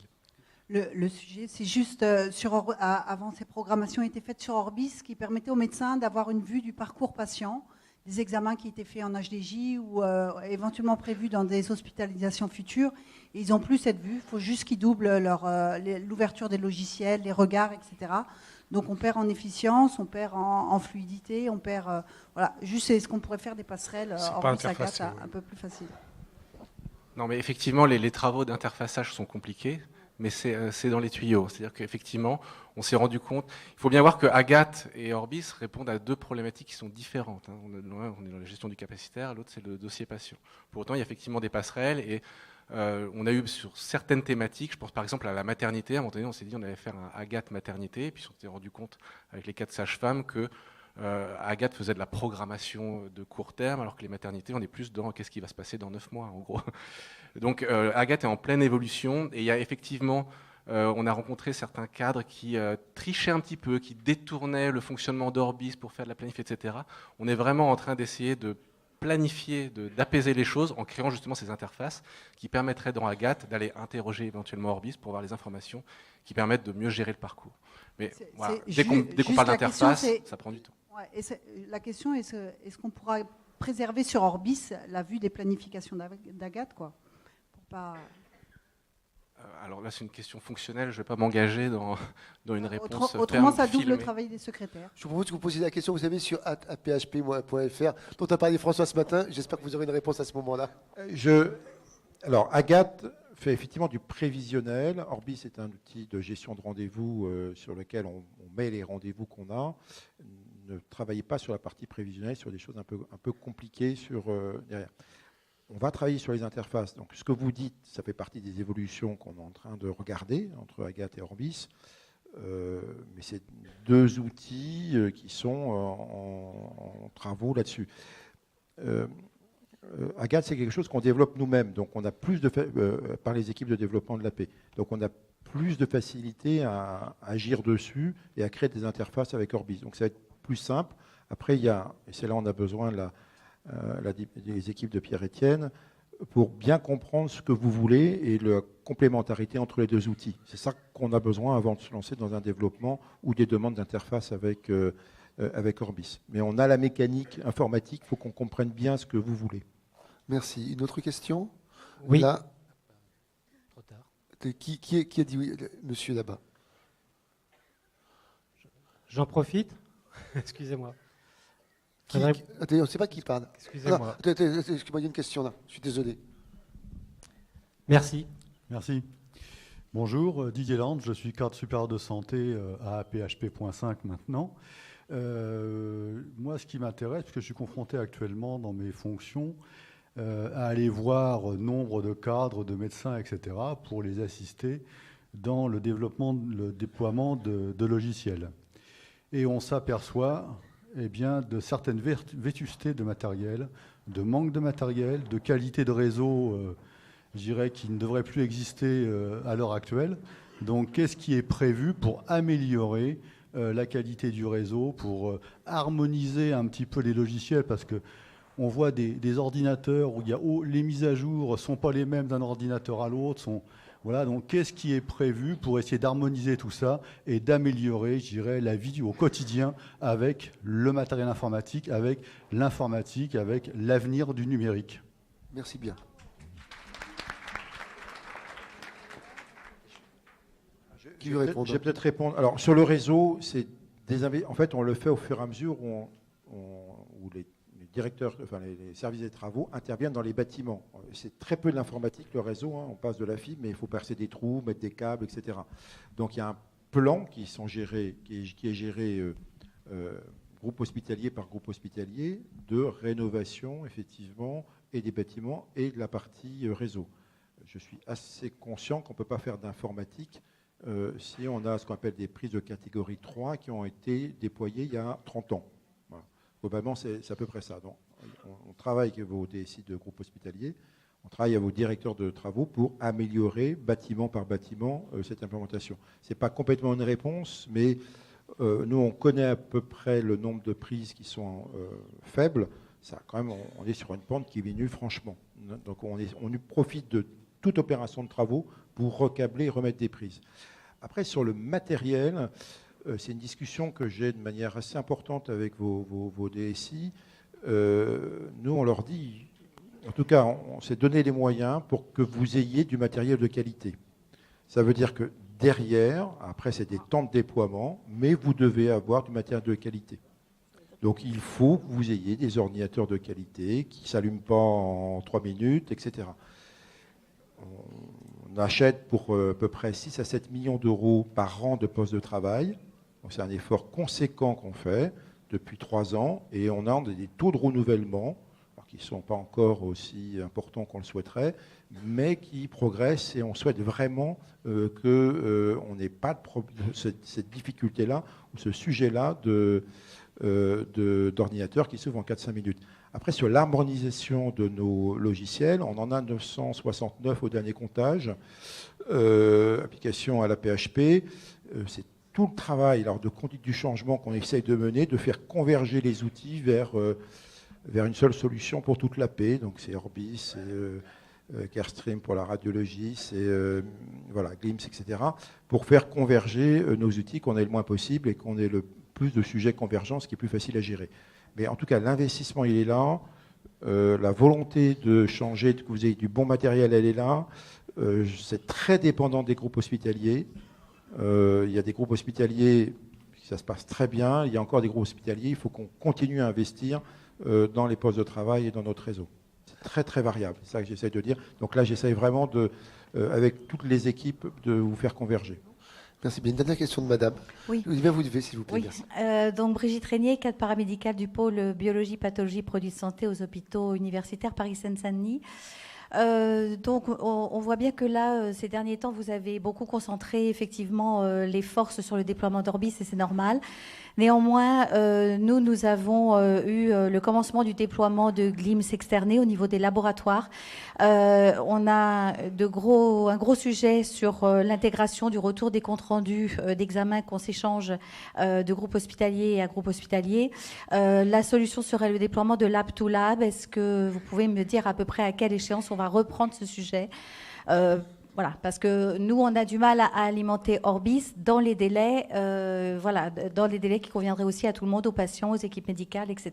Le sujet, c'est juste, avant, ces programmations étaient faites sur Orbis, qui permettait aux médecins d'avoir une vue du parcours patient, des examens qui étaient faits en HDJ ou éventuellement prévus dans des hospitalisations futures. Et ils n'ont plus cette vue, il faut juste qu'ils doublent l'ouverture des logiciels, les regards, etc. Donc on perd en efficience, on perd en fluidité, on perd... voilà, juste c'est ce qu'on pourrait faire des passerelles Orbis Agathe un peu plus facile. Non, mais effectivement, les travaux d'interfaçage sont compliqués, mais c'est dans les tuyaux. C'est-à-dire qu'effectivement, on s'est rendu compte... Il faut bien voir que Agathe et Orbis répondent à deux problématiques qui sont différentes. On est dans la gestion du capacitaire, l'autre, c'est le dossier patient. Pour autant, il y a effectivement des passerelles et on a eu sur certaines thématiques, je pense par exemple à la maternité, à un moment donné, on s'est dit on allait faire un Agathe maternité, et puis on s'est rendu compte avec les 4 sages-femmes que Agathe faisait de la programmation de court terme, alors que les maternités, on est plus dans qu'est-ce qui va se passer dans 9 mois, en gros. Donc Agathe est en pleine évolution, et il y a effectivement, on a rencontré certains cadres qui trichaient un petit peu, qui détournaient le fonctionnement d'Orbis pour faire de la planification, etc. On est vraiment en train d'essayer de planifier, d'apaiser les choses en créant justement ces interfaces qui permettraient dans Agathe d'aller interroger éventuellement Orbis pour avoir les informations qui permettent de mieux gérer le parcours. Mais voilà, dès qu'on parle d'interface, ça prend du temps. Ouais, et la question est, est-ce qu'on pourra préserver sur Orbis la vue des planifications d'Agathe, quoi, pour pas... Alors là, c'est une question fonctionnelle, je ne vais pas m'engager dans une réponse Autrement, ça double filmée. le travail des secrétaires. Je vous propose que vous posiez la question, vous savez, sur php.fr, dont a parlé François ce matin. J'espère que vous aurez une réponse à ce moment-là. Alors, Agathe fait effectivement du prévisionnel. Orbis est un outil de gestion de rendez-vous sur lequel on met les rendez-vous qu'on a. Ne travaillez pas sur la partie prévisionnelle, sur des choses un peu compliquées derrière. On va travailler sur les interfaces. Donc, ce que vous dites, ça fait partie des évolutions qu'on est en train de regarder entre Agathe et Orbis. Mais c'est deux outils qui sont en travaux là-dessus. Agathe, c'est quelque chose qu'on développe nous-mêmes. Donc, on a plus par les équipes de développement de l'AP. Donc, on a plus de facilité à agir dessus et à créer des interfaces avec Orbis. Donc, ça va être plus simple. Après, et c'est là où on a besoin des équipes de Pierre-Étienne pour bien comprendre ce que vous voulez et la complémentarité entre les deux outils. C'est ça qu'on a besoin avant de se lancer dans un développement ou des demandes d'interface avec Orbis. Mais on a la mécanique informatique, il faut qu'on comprenne bien ce que vous voulez. Merci. Une autre question ? Oui. Là. Trop tard. Qui a dit oui? Monsieur là-bas. J'en profite. Excusez-moi. Attendez, on ne sait pas qui parle. Excusez-moi. Excusez-moi, il y a une question là. Je suis désolé. Merci. Merci. Bonjour, Didier Land, je suis cadre supérieur de santé à PHP.5 maintenant. Moi, ce qui m'intéresse, parce que je suis confronté actuellement dans mes fonctions à aller voir nombre de cadres, de médecins, etc., pour les assister dans le développement, le déploiement de logiciels. Et on s'aperçoit de certaines vétustés de matériel, de manque de matériel, de qualité de réseau, je dirais, qui ne devrait plus exister à l'heure actuelle. Donc, qu'est-ce qui est prévu pour améliorer la qualité du réseau, pour harmoniser un petit peu les logiciels, parce que on voit des ordinateurs où les mises à jour ne sont pas les mêmes d'un ordinateur à l'autre. Voilà, donc qu'est-ce qui est prévu pour essayer d'harmoniser tout ça et d'améliorer, je dirais, la vie au quotidien avec le matériel informatique, avec l'informatique, avec l'avenir du numérique. Merci bien. Je vais peut-être répondre. Alors, sur le réseau, en fait, on le fait au fur et à mesure où les directeurs, enfin les services des travaux interviennent dans les bâtiments. C'est très peu de l'informatique, le réseau. On passe de la fibre, mais il faut percer des trous, mettre des câbles, etc. Donc, il y a un plan qui est géré groupe hospitalier par groupe hospitalier de rénovation, effectivement, et des bâtiments et de la partie réseau. Je suis assez conscient qu'on ne peut pas faire d'informatique si on a ce qu'on appelle des prises de catégorie 3 qui ont été déployées il y a 30 ans. Voilà. Globalement, c'est à peu près ça. Donc, on travaille avec vos DSI de groupe hospitalier, on travaille avec vos directeurs de travaux pour améliorer bâtiment par bâtiment cette implémentation. Ce n'est pas complètement une réponse, mais nous, on connaît à peu près le nombre de prises qui sont faibles. Ça, quand même, on est sur une pente qui diminue franchement. Donc, on profite de toute opération de travaux pour recabler et remettre des prises. Après, sur le matériel, c'est une discussion que j'ai de manière assez importante avec vos DSI. Nous, on leur dit, en tout cas, on s'est donné les moyens pour que vous ayez du matériel de qualité. Ça veut dire que derrière, après, c'est des temps de déploiement, mais vous devez avoir du matériel de qualité. Donc, il faut que vous ayez des ordinateurs de qualité qui ne s'allument pas en 3 minutes, etc. On achète pour à peu près 6 à 7 millions d'euros par an de postes de travail. Donc, c'est un effort conséquent qu'on fait depuis 3 ans. Et on a des taux de renouvellement qui ne sont pas encore aussi importants qu'on le souhaiterait, mais qui progressent. Et on souhaite vraiment qu'on n'ait pas cette difficulté-là ou ce sujet-là d'ordinateurs qui s'ouvrent en 4-5 minutes. Après, sur l'harmonisation de nos logiciels, on en a 969 au dernier comptage, application à la PHP. C'est tout le travail de conduite du changement qu'on essaye de mener, de faire converger les outils vers une seule solution pour toute l'AP. Donc c'est Orbis, c'est Carestream pour la radiologie, c'est Glimpse, etc. Pour faire converger nos outils, qu'on ait le moins possible et qu'on ait le plus de sujets convergents, ce qui est plus facile à gérer. Mais en tout cas, l'investissement, il est là. La volonté de changer, que vous ayez du bon matériel, elle est là. C'est très dépendant des groupes hospitaliers. Il y a des groupes hospitaliers, ça se passe très bien. Il y a encore des groupes hospitaliers. Il faut qu'on continue à investir dans les postes de travail et dans notre réseau. C'est très, très variable. C'est ça que j'essaie de dire. Donc là, j'essaie vraiment, avec toutes les équipes, de vous faire converger. Merci bien. Une dernière question de madame. Oui. Olivia, vous devez, s'il vous plaît. Oui. Donc Brigitte Régnier, cadre paramédicale du pôle biologie, pathologie, produits de santé aux hôpitaux universitaires Paris-Seine-Saint-Denis. Donc on voit bien que là, ces derniers temps, vous avez beaucoup concentré effectivement les forces sur le déploiement d'Orbis et c'est normal. Néanmoins, nous avons eu le commencement du déploiement de Glimpse externé au niveau des laboratoires. On a un gros sujet sur l'intégration du retour des comptes rendus d'examen qu'on s'échange de groupe hospitalier à groupe hospitalier. La solution serait le déploiement de Lab to Lab. Est-ce que vous pouvez me dire à peu près à quelle échéance on va reprendre ce sujet? Voilà, parce que nous, on a du mal à alimenter Orbis dans les délais, dans les délais qui conviendraient aussi à tout le monde, aux patients, aux équipes médicales, etc.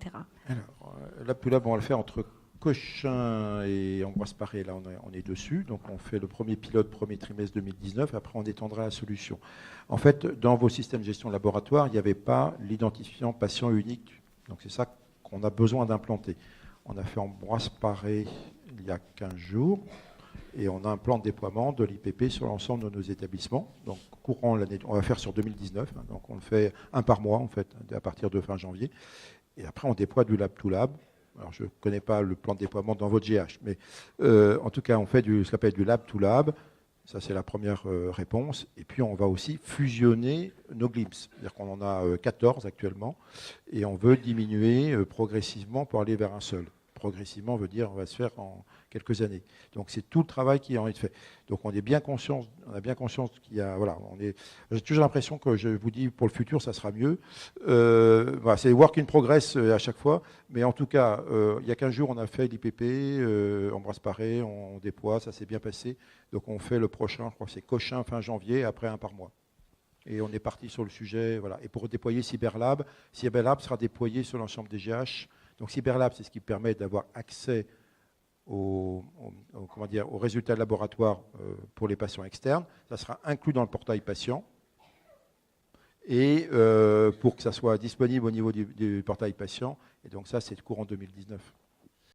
Alors, Lab to Lab, on va le faire entre Cochin et Ambroise Paré, là on est dessus, donc on fait le premier pilote premier trimestre 2019, après on étendra la solution. En fait, dans vos systèmes de gestion laboratoire, il n'y avait pas l'identifiant patient unique, donc c'est ça qu'on a besoin d'implanter. On a fait Ambroise Paré il y a 15 jours, et on a un plan de déploiement de l'IPP sur l'ensemble de nos établissements, donc courant l'année, on va faire sur 2019, hein, donc on le fait un par mois en fait, à partir de fin janvier, et après on déploie du lab to lab. Alors, je ne connais pas le plan de déploiement dans votre GH, mais en tout cas, on fait ce qu'on appelle du lab to lab. Ça, c'est la première réponse. Et puis, on va aussi fusionner nos GLIMS. C'est-à-dire qu'on en a 14 actuellement, et on veut diminuer progressivement pour aller vers un seul. Progressivement veut dire on va se faire en quelques années. Donc, c'est tout le travail qui en est fait. Donc, on a bien conscience qu'il y a... Voilà, j'ai toujours l'impression que je vous dis, pour le futur, ça sera mieux. Voilà, c'est work in progress à chaque fois. Mais en tout cas, il y a 15 jours, on a fait l'IPP, Ambroise Paré, on déploie, ça s'est bien passé. Donc, on fait le prochain, je crois que c'est Cochin fin janvier, après un par mois. Et on est parti sur le sujet. Voilà. Et pour déployer Cyberlab sera déployé sur l'ensemble des GH. Donc, Cyberlab, c'est ce qui permet d'avoir accès aux résultats de laboratoire pour les patients externes. Ça sera inclus dans le portail patient. Et pour que ça soit disponible au niveau du portail patient. Et donc ça, c'est le courant 2019.